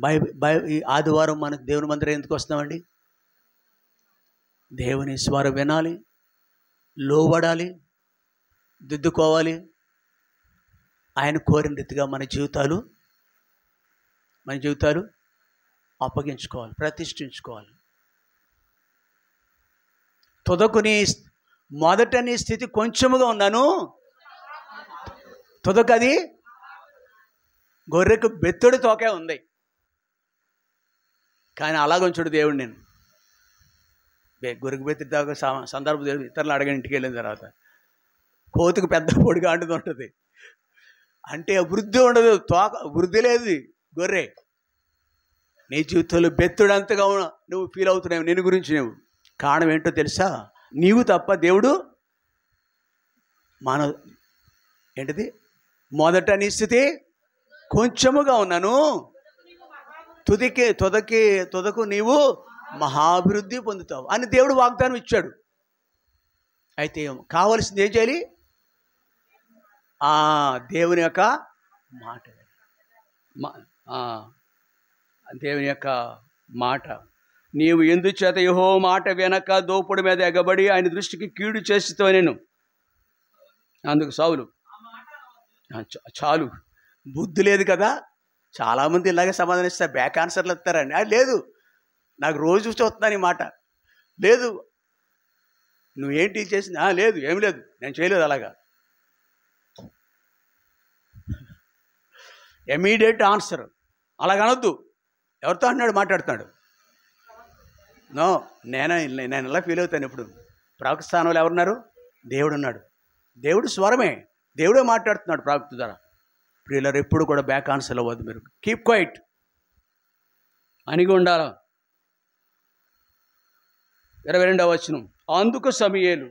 ఈ ఆదివారం మనకు దేవుని మందిరం ఎందుకు వస్తామండి? దేవుని స్వరం వినాలి, లోబడాలి, దిద్దుకోవాలి. ఆయన కోరిన రీతిగా మన జీవితాలు అప్పగించుకోవాలి, ప్రతిష్ఠించుకోవాలి. మొదట నీ స్థితి కొంచెముగా ఉన్నాను, తుదకది గొర్రెకు బెత్తడి తోకే ఉంది. కానీ అలాగొంచుడు దేవుడు. నేను గొర్రెకు బెత్తడి తోక సందర్భం దేవుడు ఇతరులు అడగని ఇంటికి వెళ్ళిన తర్వాత కోతుకు పెద్ద పొడిగా అంటుది ఉంటుంది. అంటే వృద్ధి ఉండదు, తోక వృద్ధి లేదు గొర్రె. నీ జీవితంలో బెత్తుడంతగా నువ్వు ఫీల్ అవుతున్నావు నేను గురించి. నువ్వు కారణం ఏంటో తెలుసా? నీవు తప్ప దేవుడు ఏంటిది? మొదట నీ స్థితి కొంచెముగా ఉన్నాను, తుదకు నీవు మహాభివృద్ధి పొందుతావు అని దేవుడు వాగ్దానం ఇచ్చాడు. అయితే కావలసింది ఏం చేయాలి? దేవుని యొక్క మాట, దేవుని యొక్క మాట. నీవు ఎందుచేత యెహోవా మాట వెనక దోపుడు మీద ఎగబడి ఆయన దృష్టికి కీడు చేస్తావు నేను. అందుకు సౌలు చాలు, బుద్ధి లేదు కదా. చాలామంది ఇలాగే సమాధానం ఇస్తారు, బ్యాక్ ఆన్సర్లు ఇస్తారండి. లేదు, నాకు రోజు చూస్తున్నాను ఈ మాట. లేదు, నువ్వేంటి చేసింది? లేదు, ఏమి లేదు, నేను చేయలేదు. అలాగా ఇమీడియట్ ఆన్సర్. అలాగనొద్దు. ఎవరితో అన్నాడు? మాట్లాడుతున్నాడు. నో, నేను ఎలా ఫీల్ అవుతాను ఇప్పుడు? ప్రవక్త స్థానంలో ఎవరున్నారు? దేవుడు ఉన్నాడు. దేవుడు స్వరమే, దేవుడే మాట్లాడుతున్నాడు ప్రవక్త ద్వారా. ప్రియులారు, ఎప్పుడు కూడా బ్యాక్ ఆన్సర్ అవ్వద్దు. మీరు కీప్ క్వైట్, అనిగి ఉండాల. 22వ వచనం. అందుకు సమూయేలు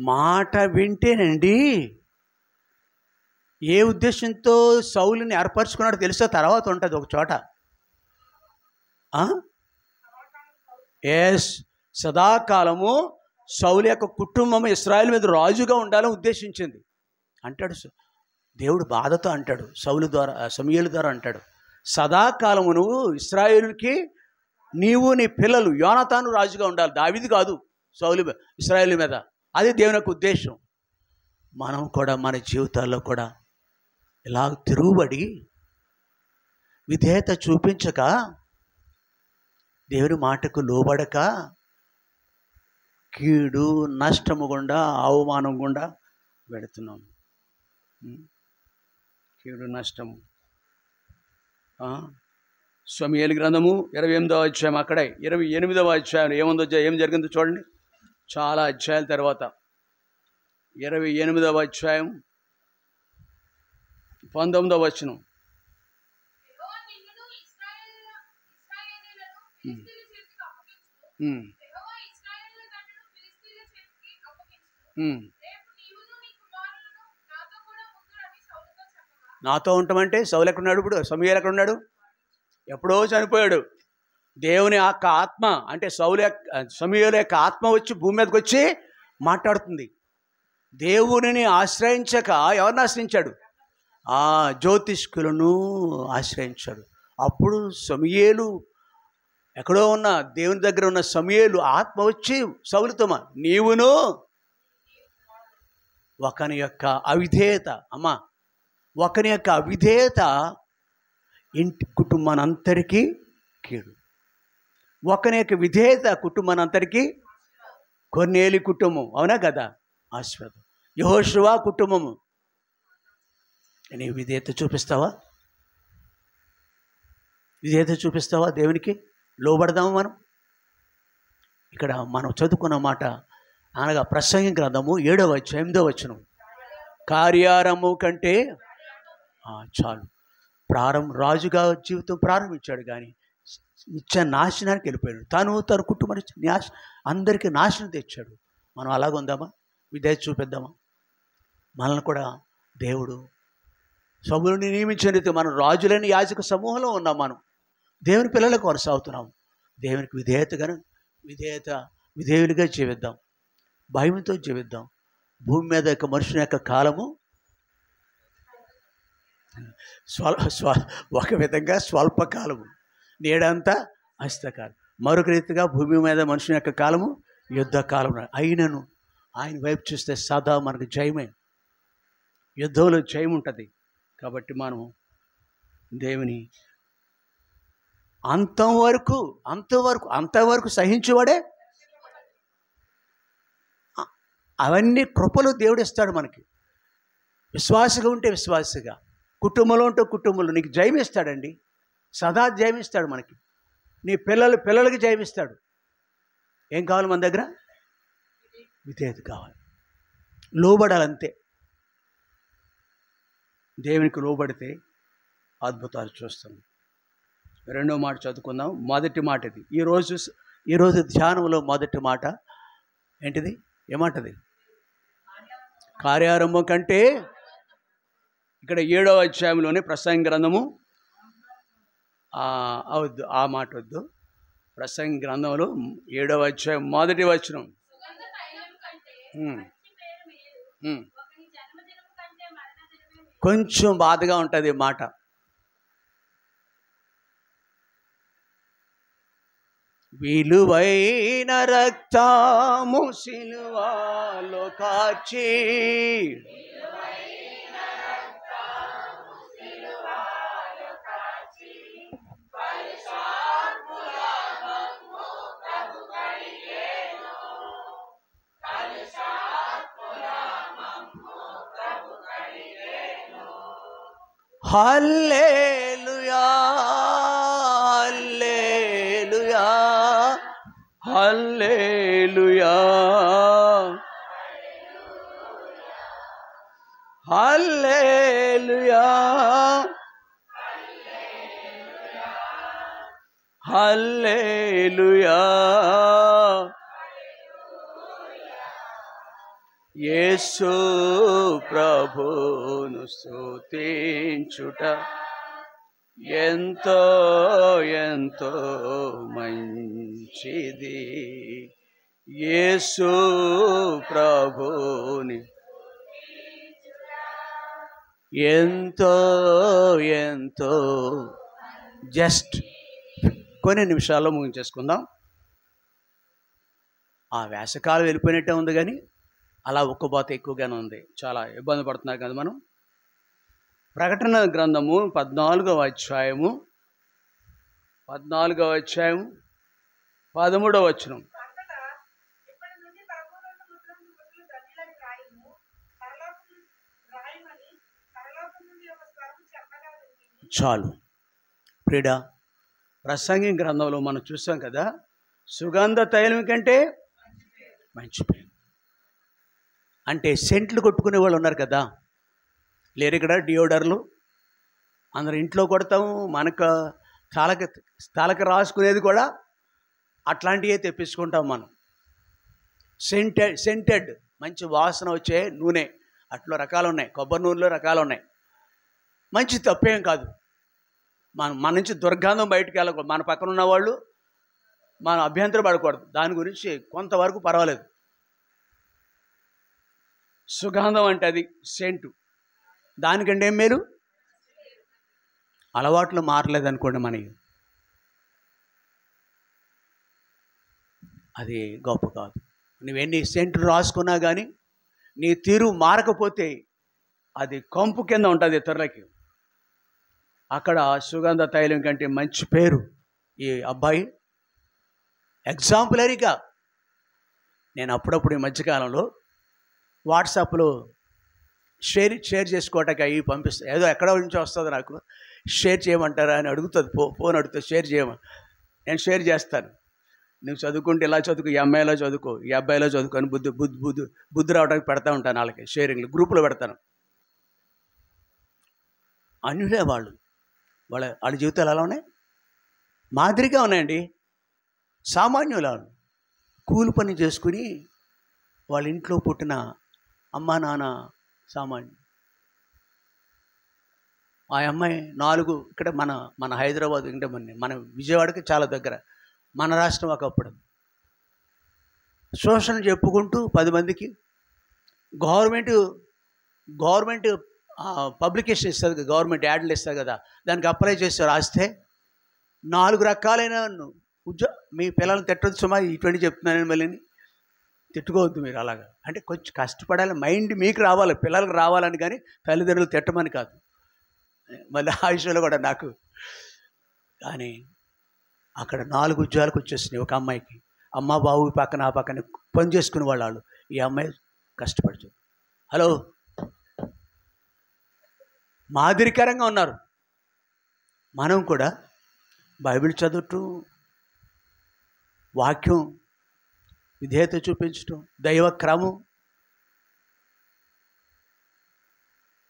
మాట వింటేనండి. ఏ ఉద్దేశంతో సౌలుని ఏర్పరచుకున్నాడో తెలుసా? తర్వాత ఉంటుంది ఒక చోట. ఎస్, సదాకాలము సౌలు యొక్క కుటుంబం ఇశ్రాయేలు మీద రాజుగా ఉండాలని ఉద్దేశించింది అంటాడు దేవుడు. బాధతో అంటాడు సౌలు ద్వారా, సమూయేలు ద్వారా అంటాడు, సదాకాలము నువ్వు ఇశ్రాయేలుకి, నీవు నీ పిల్లలు యోనాతాను రాజుగా ఉండాలి, దావీదు కాదు, సౌలు ఇశ్రాయేలు మీద. అది దేవుని యొక్క ఉద్దేశం. మనం కూడా మన జీవితాల్లో కూడా ఇలా తిరుగుబడి విధేయత చూపించక, దేవుని మాటకు లోబడక, కీడు నష్టము గుండా, అవమానం గుండా పెడుతున్నాం. కీడు నష్టము. సమూయేలు గ్రంథము 28వ అధ్యాయం, అక్కడే 28వ అధ్యాయం ఏముందో, ఏం జరిగిందో చూడండి. చాలా అధ్యాయాల తర్వాత 28వ అధ్యాయం 19వ వచనం. నాతో ఉంటామంటే సౌలు ఎక్కడున్నాడు? ఇప్పుడు సమూయేలు ఎక్కడున్నాడు? ఎప్పుడో చనిపోయాడు. దేవుని యొక్క ఆత్మ అంటే సమూయేలు యొక్క ఆత్మ వచ్చి భూమి మీదకి వచ్చి మాట్లాడుతుంది. దేవునిని ఆశ్రయించక ఎవరిని ఆశ్రయించాడు? ఆ జ్యోతిష్కులను ఆశ్రయించాడు. అప్పుడు సమూయేలు ఎక్కడో ఉన్న దేవుని దగ్గర ఉన్న సమూయేలు ఆత్మ వచ్చి సౌలుతో నీవును ఒకని యొక్క అవిధేయత ఒకని యొక్క అవిధేయత ఇంటి కుటుంబానంతరికీ కీడు. ఒకని యొక్క విధేయత కుటుంబానంతరికీ. కొర్నేలి కుటుంబం అవునా కదా ఆశీర్వాదం. యెహోషువ కుటుంబము. నీ విధేయత చూపిస్తావా? విధేయత చూపిస్తావా? దేవునికి లోబడదాము మనం. ఇక్కడ మనం చదువుకున్న మాట అనగా ప్రసంగి గ్రంథము 7వ అధ్యాయం 8వ వచనం. కార్యారంభము కంటే చాలు. రాజుగా జీవితం ప్రారంభించాడు కానీ నిత్య నాశనానికి వెళ్ళిపోయాడు. తన కుటుంబాన్ని అందరికీ నాశనం తెచ్చాడు. మనం అలాగ ఉందామా? విధేయత చూపిద్దామా? మనల్ని కూడా దేవుడు సౌలుని నియమించిన రీతి మనం రాజులని యాజక సమూహంలో ఉన్నాం. మనం దేవుని పిల్లలకు కొనసాగుతున్నాం. దేవునికి విధేయులుగా జీవిద్దాం. భయంతో జీవిద్దాం. భూమి మీద యొక్క మనుషుని యొక్క కాలము ఒక విధంగా స్వల్పకాలము, నీడంతా హస్తకాలం. మరొక రీతిగా భూమి మీద మనుషుని యొక్క కాలము యుద్ధకాలం. అయినను ఆయన వైపు చూస్తే సదా మనకు జయమే. యుద్ధంలో జయం ఉంటుంది. కాబట్టి మనం దేవుని అంతవరకు సహించేవాడే. అవన్నీ కృపలు దేవుడు ఇస్తాడు మనకి. విశ్వాసగా ఉంటే విశ్వాసగా, కుటుంబంలో ఉంటే కుటుంబంలో నీకు జయమిస్తాడండి. సదా జయమిస్తాడు మనకి. నీ పిల్లలకి జయమిస్తాడు. ఏం కావాలి మన దగ్గర? విధేయత కావాలి. లోబడాలంతే. దేవునికి లోబడితే అద్భుతాలు చూస్తాం. రెండో మాట చదువుకుందాం. మొదటి మాట ఇది. ఈరోజు ధ్యానంలో మొదటి మాట ఏంటిది? ఏమాటది? కార్యారంభం కంటే. ఇక్కడ 7వ అధ్యాయంలోనే ప్రసంగి గ్రంథము అవద్దు, ఆ మాట వద్దు. ప్రసంగి గ్రంథంలో 7వ అధ్యాయం మొదటి వచనం. కొంచెం బాధగా ఉంటుంది ఈ మాట. విలువైన రక్తము సిలువలో కార్చి హల్లెలూయా హల్లెలూయా హల్లెలూయా హల్లెలూయా హల్లెలూయా. యేసు ప్రభును స్తుతించుట ఎంతో ఎంతో మంచిది. యేసు ప్రభుని ఎంతో ఎంతో. జస్ట్ కొన్ని నిమిషాల్లో ముగించేసుకుందాం. ఆ వేసవకాలం వెళ్ళిపోయినట్టే ఉంది కానీ అలా ఉక్కబోత ఎక్కువగానే ఉంది. చాలా ఇబ్బంది పడుతున్నారు కదా మనం. ప్రకటన గ్రంథము 14వ అధ్యాయము 13వ వచనం. చాలు ప్రియుడా. ప్రసంగి గ్రంథంలో మనం చూసాం కదా, సుగంధ తైలం కంటే మంచి పేరు. అంటే సెంట్లు కొట్టుకునే వాళ్ళు ఉన్నారు కదా, లేరు ఇక్కడ డియోడర్లు అందరు ఇంట్లో కొడతాము. మనకు తలకి రాసుకునేది కూడా అట్లాంటివే తెప్పించుకుంటాం మనం. సెంటెడ్ మంచి వాసన వచ్చే నూనె, అట్లా రకాలు ఉన్నాయి. కొబ్బరి నూనెలో రకాలు ఉన్నాయి. మంచి తప్పేం కాదు. మన నుంచి దుర్గంధం బయటికి వెళ్ళకూడదు. మన పక్కన ఉన్న వాళ్ళు మన అభ్యంతరం పడకూడదు. దాని గురించి కొంతవరకు పర్వాలేదు. సుగంధం అంటే అది సెంటు. దానికంటే ఏం మేలు? అలవాట్లు మారలేదనుకోండి మనకి, అది గొప్ప కాదు. నువ్వెన్ని సెంట్లు రాసుకున్నా కానీ నీ తీరు మారకపోతే అది కంపు కింద ఉంటుంది ఇతరులకి. అక్కడ సుగంధ తైలం కంటే మంచి పేరు ఈ అబ్బాయి. ఎగ్జాంపులరీగా నేను అప్పుడప్పుడు ఈ మధ్యకాలంలో వాట్సాప్లో షేర్ చేసుకోవటానికి అవి పంపిస్తాను. ఏదో ఎక్కడో నుంచి వస్తుంది, నాకు షేర్ చేయమంటారా అని అడుగుతుంది. ఫోన్ అడిగితే షేర్ చేయమని నేను షేర్ చేస్తాను. నువ్వు చదువుకుంటే ఇలా చదువుకో, ఈ అమ్మాయిలో చదువుకో, ఈ అబ్బాయిలో చదువుకో అని బుద్ధి రావడానికి పెడతా ఉంటాను. వాళ్ళకి షేరింగ్లు గ్రూపులో పెడతాను. అన్యులే వాళ్ళ జీవితాలు ఎలా ఉన్నాయి? మాదిరిగా ఉన్నాయండి. సామాన్యులు వాళ్ళు కూలి పని చేసుకుని వాళ్ళ ఇంట్లో పుట్టిన అమ్మా నాన్న సామాన్యులు. ఆ అమ్మాయి 4 ఇక్కడ మన హైదరాబాద్ అంటే మన విజయవాడకి చాలా దగ్గర, మన రాష్ట్రం ఒకప్పుడు. శోషణ చెప్పుకుంటూ 10 మందికి గవర్నమెంట్ పబ్లికేషన్ ఇస్తుంది, గవర్నమెంట్ యాడ్లు ఇస్తుంది కదా, దానికి అప్లై చేసి రాస్తే 4 రకాలైన మీ పిల్లల్ని తిట్టొద్దు సుమా, ఇటువంటి చెప్తున్నానని మళ్ళీ తిట్టుకోవద్దు మీరు అలాగా. అంటే కొంచెం కష్టపడాలి, మైండ్ మీకు రావాలి, పిల్లలకు రావాలని, కానీ తల్లిదండ్రులు తిట్టమని కాదు. మళ్ళీ ఆ విషయంలో కూడా నాకు కానీ అక్కడ 4 ఉద్యోగాలకు వచ్చేసినాయి ఒక అమ్మాయికి. అమ్మ బాబు పక్కన ఆ పక్కన పని చేసుకునే వాళ్ళు. ఈ అమ్మాయి కష్టపడుతుంది. హలో, మాదిరికరంగా ఉన్నారు. మనం కూడా బైబిల్ చదవటం, వాక్యం విధేయత చూపించటం, దైవ క్రమం.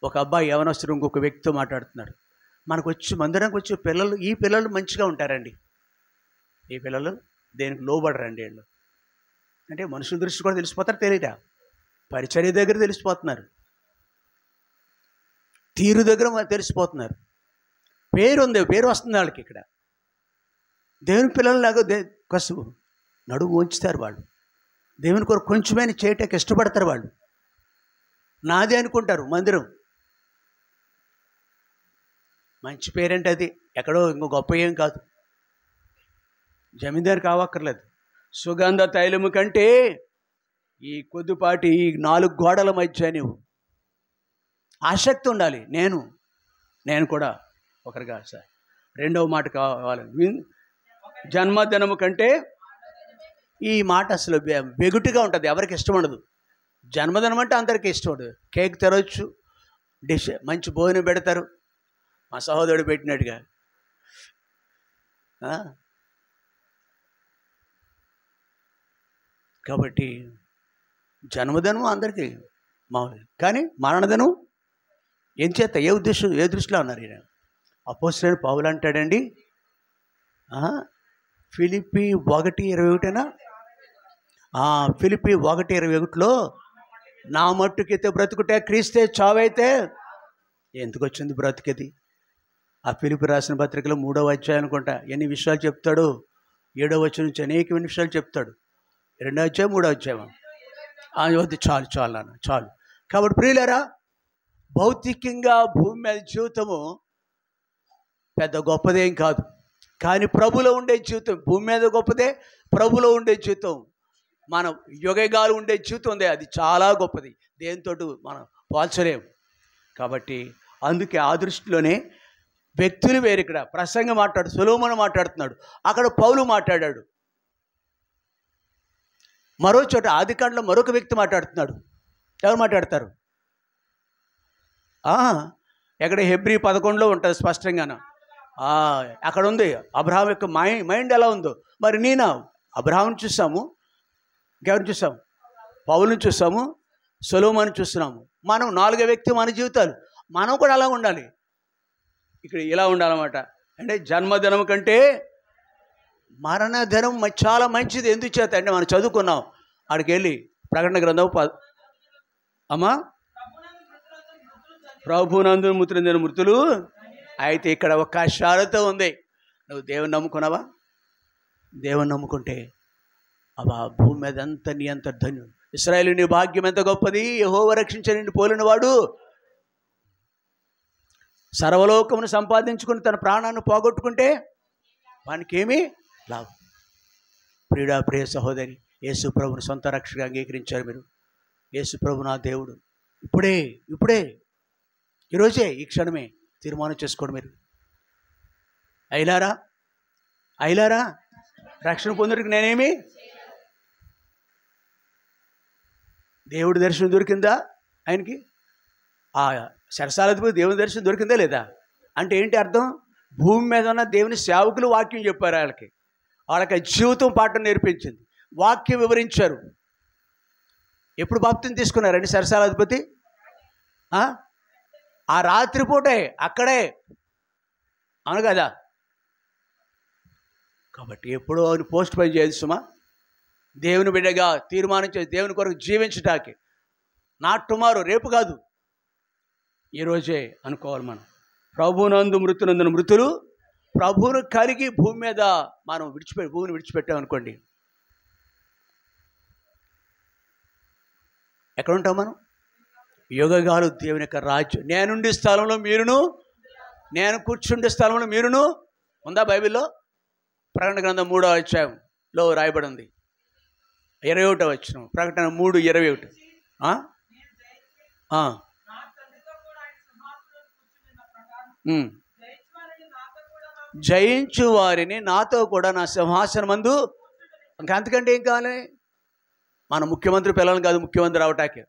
ఒక అబ్బాయి యవనస్తుడు ఇంకొక వ్యక్తితో మాట్లాడుతున్నాడు. మందిరానికి వచ్చే ఈ పిల్లలు మంచిగా ఉంటారండి. ఈ పిల్లలు దేనికి లోబడరండి. వీళ్ళు అంటే మనుషుల దృష్టి కూడా తెలిసిపోతారు, తెలియట పరిచర్య దగ్గర తెలిసిపోతున్నారు, తీరు దగ్గర తెలిసిపోతున్నారు. పేరు వస్తుంది వాళ్ళకి. ఇక్కడ దేవుని పిల్లలలాగా కసు నడుము ఉంచుతారు వాళ్ళు. దేవుని కొరకు కొంచెమైనా చేయటానికి ఇష్టపడతారు వాళ్ళు. నాదే అనుకుంటారు మందిరం. మంచి పేరంటే అది ఎక్కడో ఇంకో గొప్ప ఏం కాదు, జమీందారు కావక్కర్లేదు. సుగంధ తైలము కంటే ఈ కొద్దిపాటి ఈ 4 గోడల మధ్య నీవు ఆసక్తి ఉండాలి. నేను కూడా ఒకరిగా సార్ రెండవ మాట కావాలి. జన్మదినము కంటే ఈ మాట అసలు వెగుటిగా ఉంటుంది, ఎవరికి ఇష్టం ఉండదు. జన్మదినం అంటే అందరికీ ఇష్టం ఉండదు. కేక్ తెరవచ్చు, డిష్ మంచి భోజనం పెడతారు, మా సహోదరుడు పెట్టినట్టుగా. కాబట్టి జన్మదినం అందరికీ మామూలు, కానీ మరణదినం ఏం చేత ఏ దృష్టిలో అన్నారు ఈయన. అపోస్తలుడైన పౌలు అంటాడండి, ఫిలిప్పీ 1:21 ఫిలిప్పీ 1:21లో నా మట్టుకైతే బ్రతుకుటే క్రీస్తే, చావైతే ఎందుకు వచ్చింది బ్రతికేది. ఆ ఫిలిప్పీ రాసిన పత్రికలో 3వ అధ్యాయం అనుకుంటా ఎన్ని విషయాలు చెప్తాడు. 7వ వచనం నుంచి అనేక విషయాలు చెప్తాడు. 2వ అధ్యాయం 3వ అధ్యాయం వద్దు, చాలు నాన్న, చాలు. కాబట్టి ప్రియులారా, భౌతికంగా భూమి మీద జీవితము పెద్ద గొప్పదేం కాదు, కానీ ప్రభులో ఉండే జీవితం భూమి మీద గొప్పదే. ప్రభులో ఉండే జీవితం, మన యుగగాలు ఉండే జీవితం ఉంది, అది చాలా గొప్పది. దేనితో మనం పోల్చలేము. కాబట్టి అందుకే ఆ దృష్టిలోనే వ్యక్తులు వేరు. ఇక్కడ ప్రసంగం సొలొమోను మాట్లాడుతున్నాడు, అక్కడ పౌలు మాట్లాడాడు. మరో చోట ఆదికాండలో మరొక వ్యక్తి మాట్లాడుతున్నాడు. ఎవరు మాట్లాడతారు? ఎక్కడ హెబ్రీ 11లో ఉంటుంది స్పష్టంగాను. అక్కడ ఉంది అబ్రహాం యొక్క మైండ్ ఎలా ఉందో. మరి అబ్రహాంని చూసాము, ఇంకెవరిని చూసాము? పౌలుని చూస్తాము, సొలొమోను చూస్తున్నాము. మనం 4వ వ్యక్తి మన జీవితాలు, మనం కూడా అలా ఉండాలి. ఇక్కడ ఇలా ఉండాలన్నమాట. అంటే జన్మదినం కంటే మరణదినం చాలా మంచిది. ఎందుకు చేత అంటే మనం చదువుకున్నాం. అక్కడికి వెళ్ళి ప్రకటన గ్రంథం అమ్మా ప్రభునందు మృతులందరిన మృతులు. అయితే ఇక్కడ ఒక షరతు ఉంది. నువ్వు దేవుని నమ్ముకున్నావా? దేవుని నమ్ముకుంటే అబ్బా భూమి మీద అంత నీ అంత ధన్యుడు. ఇశ్రాయేలు నీ భాగ్యం ఎంత గొప్పది, యెహోవా రక్షించని నిన్ను పోలినవాడు. సర్వలోకమును సంపాదించుకుని తన ప్రాణాన్ని పోగొట్టుకుంటే వానికేమీ లాభం. ప్రియ సహోదరి, యేసు ప్రభుని సొంత రక్షగా అంగీకరించారు మీరు. యేసు ప్రభు నా దేవుడు. ఇప్పుడే ఈరోజే ఈ క్షణమే తీర్మానం చేసుకోండి. మీరు అయిలారా రక్షణ పొందుటకు నేనేమి దేవుడి దర్శనం దొరికిందా ఆయనకి? ఆ సరసాలధిపతి దేవుని దర్శనం దొరికిందా లేదా? అంటే ఏంటి అర్థం? భూమి మీద ఉన్న దేవుని సేవకులు వాక్యం చెప్పారు. వాళ్ళకి జీవితం పాఠం నేర్పించింది, వాక్యం వివరించారు. ఎప్పుడు బాప్తిని తీసుకున్నారండి సరసాలధిపతి? ఆ రాత్రిపూటే అక్కడే, అవును కదా? కాబట్టి ఎప్పుడో ఆయన పోస్ట్ పని చేయదు సుమా. దేవుని బిడ్డగా తీర్మానం చేసి దేవుని కొరకు జీవించటానికి, నాట్ టుమారో, రేపు కాదు, ఈరోజే అనుకోవాలి. మనం ప్రభునందు మృతునందున మృతులు, ప్రభువును కలిగి భూమి మీద మనం భూమిని విడిచిపెట్టామనుకోండి, ఎక్కడుంటాం మనం? యుగగాలు దేవుని యొక్క రాజ్యం. నేనుండే స్థలంలో మీరును, నేను కూర్చుండే స్థలంలో మీరును ఉందా బైబిల్లో? ప్రకటన గ్రంథం 3వ అధ్యాయంలో రాయబడి ఉంది, 21వ వచనం. ప్రకటన 3:21. జయించు వారిని నాతో కూడా నా సింహాసనం మందు. ఇంకా అంతకంటే ఏం కావాలి? మన ముఖ్యమంత్రి పిల్లలు కాదు ముఖ్యమంత్రి అవటానికి,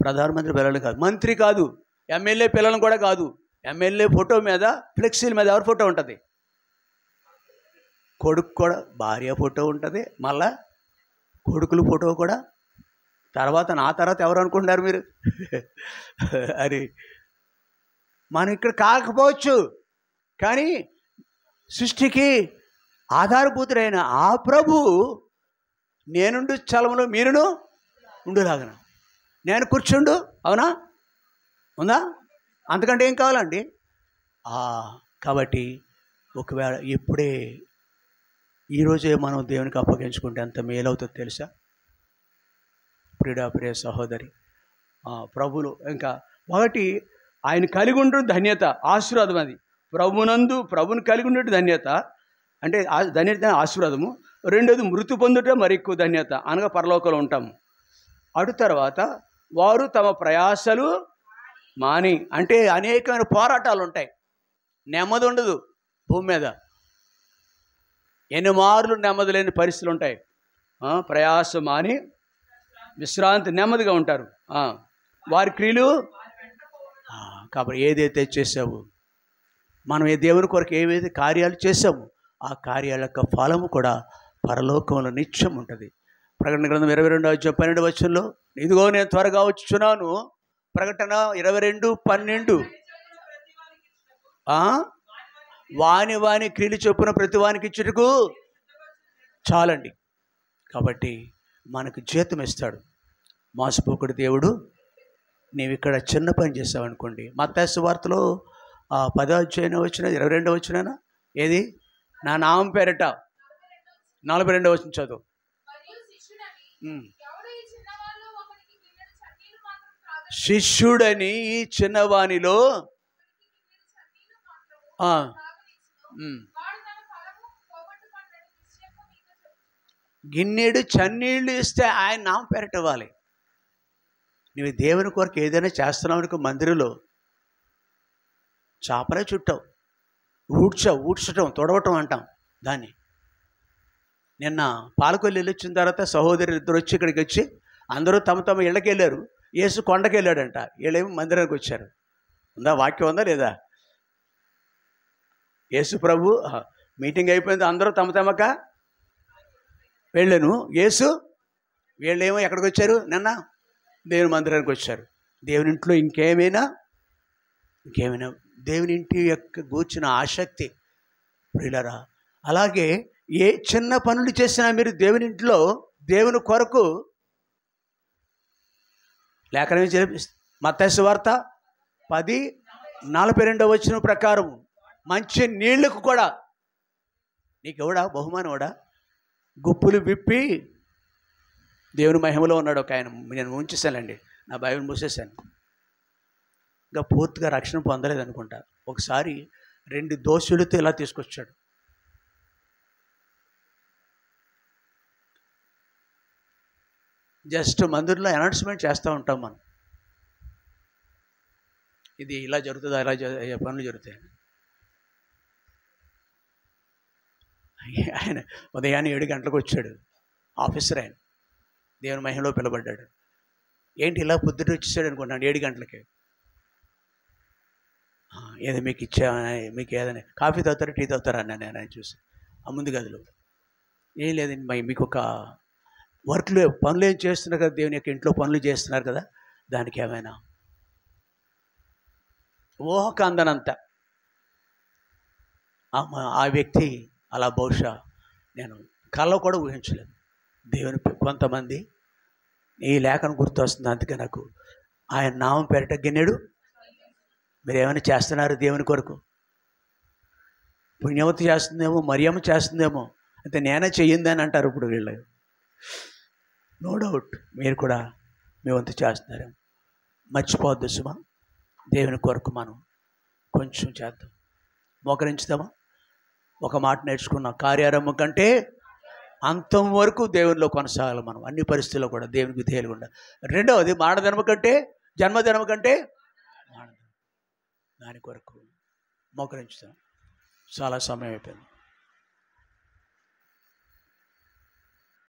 ప్రధానమంత్రి పిల్లలు కాదు, మంత్రి కాదు, ఎమ్మెల్యే పిల్లలను కూడా కాదు. ఎమ్మెల్యే ఫోటో మీద, ఫ్లెక్సీల మీద ఎవరి ఫోటో ఉంటుంది? కొడుకు కూడా భార్య ఫోటో ఉంటుంది, మళ్ళా కొడుకుల ఫోటో కూడా. తర్వాత నా తర్వాత ఎవరు అనుకుంటున్నారు మీరు? అది మనం ఇక్కడ కాకపోవచ్చు, కానీ సృష్టికి ఆధారభూతుడైన ఆ ప్రభు నేనుండు స్థలంలో మీరును ఉండులాగన. నేను కూర్చుండు, అవునా? ఉందా? అంతకంటే ఏం కావాలండి? కాబట్టి ఒకవేళ ఇప్పుడే ఈరోజే మనం దేవునికి అప్పగించుకుంటే ఎంత మేలవుతుందో తెలుసా? ప్రియ సహోదరి, ప్రభులు ఇంకా ఒకటి ఆయన కలిగి ఉండడం ధన్యత, ఆశీర్వాదం. అది ప్రభుని కలిగి ఉండడం ధన్యత, అంటే ధన్యత ఆశీర్వాదము. రెండోది మృతి పొందుట మరి ఎక్కువ ధన్యత, అనగా పరలోకంలో ఉంటాము. అటు తర్వాత వారు తమ ప్రయాసలు మాని, అంటే అనేకమైన పోరాటాలు ఉంటాయి, నెమ్మది ఉండదు భూమి మీద. ఎన్ని మార్లు నెమ్మది లేని పరిస్థితులు ఉంటాయి. ప్రయాస మాని విశ్రాంతి, నెమ్మదిగా ఉంటారు. వారి క్రియలు. కాబట్టి ఏదైతే చేసావు, మనం ఏ దేవుని కొరకు ఏవైతే కార్యాలు చేసాము, ఆ కార్యాల యొక్క ఫలము కూడా పరలోకంలో నిత్యం ఉంటుంది. ప్రకటన గ్రంథం 22వ అధ్యాయం 12వ వచనంలో, ఇదిగో నేను త్వరగా వచ్చుచున్నాను. ప్రకటన 22:12. వాని క్రియలు చొప్పున ప్రతి వానికి ఇచ్చుటకు చాలండి. కాబట్టి మనకు జీతం ఇస్తాడు. మోసపోకుడు దేవుడు. నీవు ఇక్కడ చిన్న పని చేసావనుకోండి, మత్తయి సువార్తలో 10వ అధ్యాయం వచ్చిన 22వ వచనం ఏది? నా నామం పేరట 42వ వచనం చదువు. శిష్యుడని ఈ చిన్నవానిలో గిన్నెడు చన్నీళ్ళు ఇస్తే ఆయన నామం పేరట ఇవ్వాలి. నువ్వు దేవుని కొరకు ఏదైనా చేస్తున్నావు అనుకో, మందిరంలో చాపలే చుట్టావు, ఊడ్చటం, తొడవటం అంటాం దాన్ని. నిన్న పాలకొల్లు వెళ్ళి వచ్చిన తర్వాత సహోదరులు ఇద్దరు వచ్చి ఇక్కడికి వచ్చి అందరూ తమ తమ ఇళ్ళకి వెళ్ళారు. యేసు కొండకి వెళ్ళాడంట, వీళ్ళేమో మందిరానికి వచ్చారు. ఉందా? వాక్యం ఉందా లేదా? యేసు ప్రభు మీటింగ్ అయిపోయింది, అందరూ తమ తమక వెళ్ళాను, యేసు వీళ్ళేమో ఎక్కడికి వచ్చారు? నిన్న దేవుని మందిరానికి వచ్చారు. దేవుని ఇంట్లో ఇంకేమైనా దేవుని ఇంటి యొక్క గూర్చిన ఆసక్తి ప్రియులారా. అలాగే ఏ చిన్న పనులు చేసినా మీరు దేవుని ఇంట్లో దేవుని కొరకు లేఖనం జరిపిస్తుంది. మత్తయి సువార్త 10:42 ప్రకారం మంచి నీళ్లకు కూడా నీకెవడా బహుమానం కూడా గుప్పులు విప్పి దేవుని మహిమలో ఉన్నాడు ఒక ఆయన. నేను ఉంచేసానండి, నా బైబిల్ మూసేశాను. ఇంకా పూర్తిగా రక్షణ పొందలేదు అనుకుంటా. ఒకసారి 2 దోషులతో ఇలా తీసుకొచ్చాడు. జస్ట్ మందిరంలో అనౌన్స్మెంట్ చేస్తూ ఉంటాం మనం, ఇది ఇలా జరుగుతుంది, అలా పనులు జరుగుతాయి. ఆయన ఉదయాన్నే 7 గంటలకు వచ్చాడు. ఆఫీసర్ ఆయన, దేవుని మహిమలో పిలబడ్డాడు. ఏంటి ఇలా పొద్దుట వచ్చేసాడు అనుకున్నాను 7 గంటలకి. ఏదో మీకు ఇచ్చా, మీకు ఏదైనా కాఫీ తాగుతారా టీ తాగుతారా అన్నాను నేను. ఆయన చూసి ఆ ముందు గదిలో ఏం లేదండి, మీకు ఒక వర్క్లు పనులు ఏం చేస్తున్నారు కదా, దేవుని యొక్క ఇంట్లో పనులు చేస్తున్నారు కదా, దానికి ఏమైనా ఊహకు అందనంత ఆ వ్యక్తి అలా బహుశా నేను కళ్ళలో కూడా ఊహించలేదు. దేవుని కొంతమంది ఈ లేఖను గుర్తు వస్తుంది. అందుకే నాకు ఆయన నామం పేరిట గిన్నెడు మీరు ఏమైనా చేస్తున్నారు దేవుని కొరకు? పుణ్యవతి చేస్తుందేమో, మరియమ్మ చేస్తుందేమో, అయితే నేనే చెయ్యిందని అంటారు ఇప్పుడు వీళ్ళు. నో డౌట్ మీరు కూడా మీ వంతు చేస్తున్నారేమో. మర్చిపోవద్దు సుమా, దేవుని కొరకు మనం కొంచెం చేద్దాం. మోకరించుదామా? ఒక మాట నేర్చుకున్నాం, కార్యారంభం కంటే అంతం వరకు దేవునిలో కొనసాగాలి మనం, అన్ని పరిస్థితుల్లో కూడా దేవునికి విధేయులుగా ఉండాలి. రెండవది మానధర్మం కంటే జన్మధర్మం కంటే దాని కొరకు మోకరించుదాం. చాలా సమయం అయిపోయింది.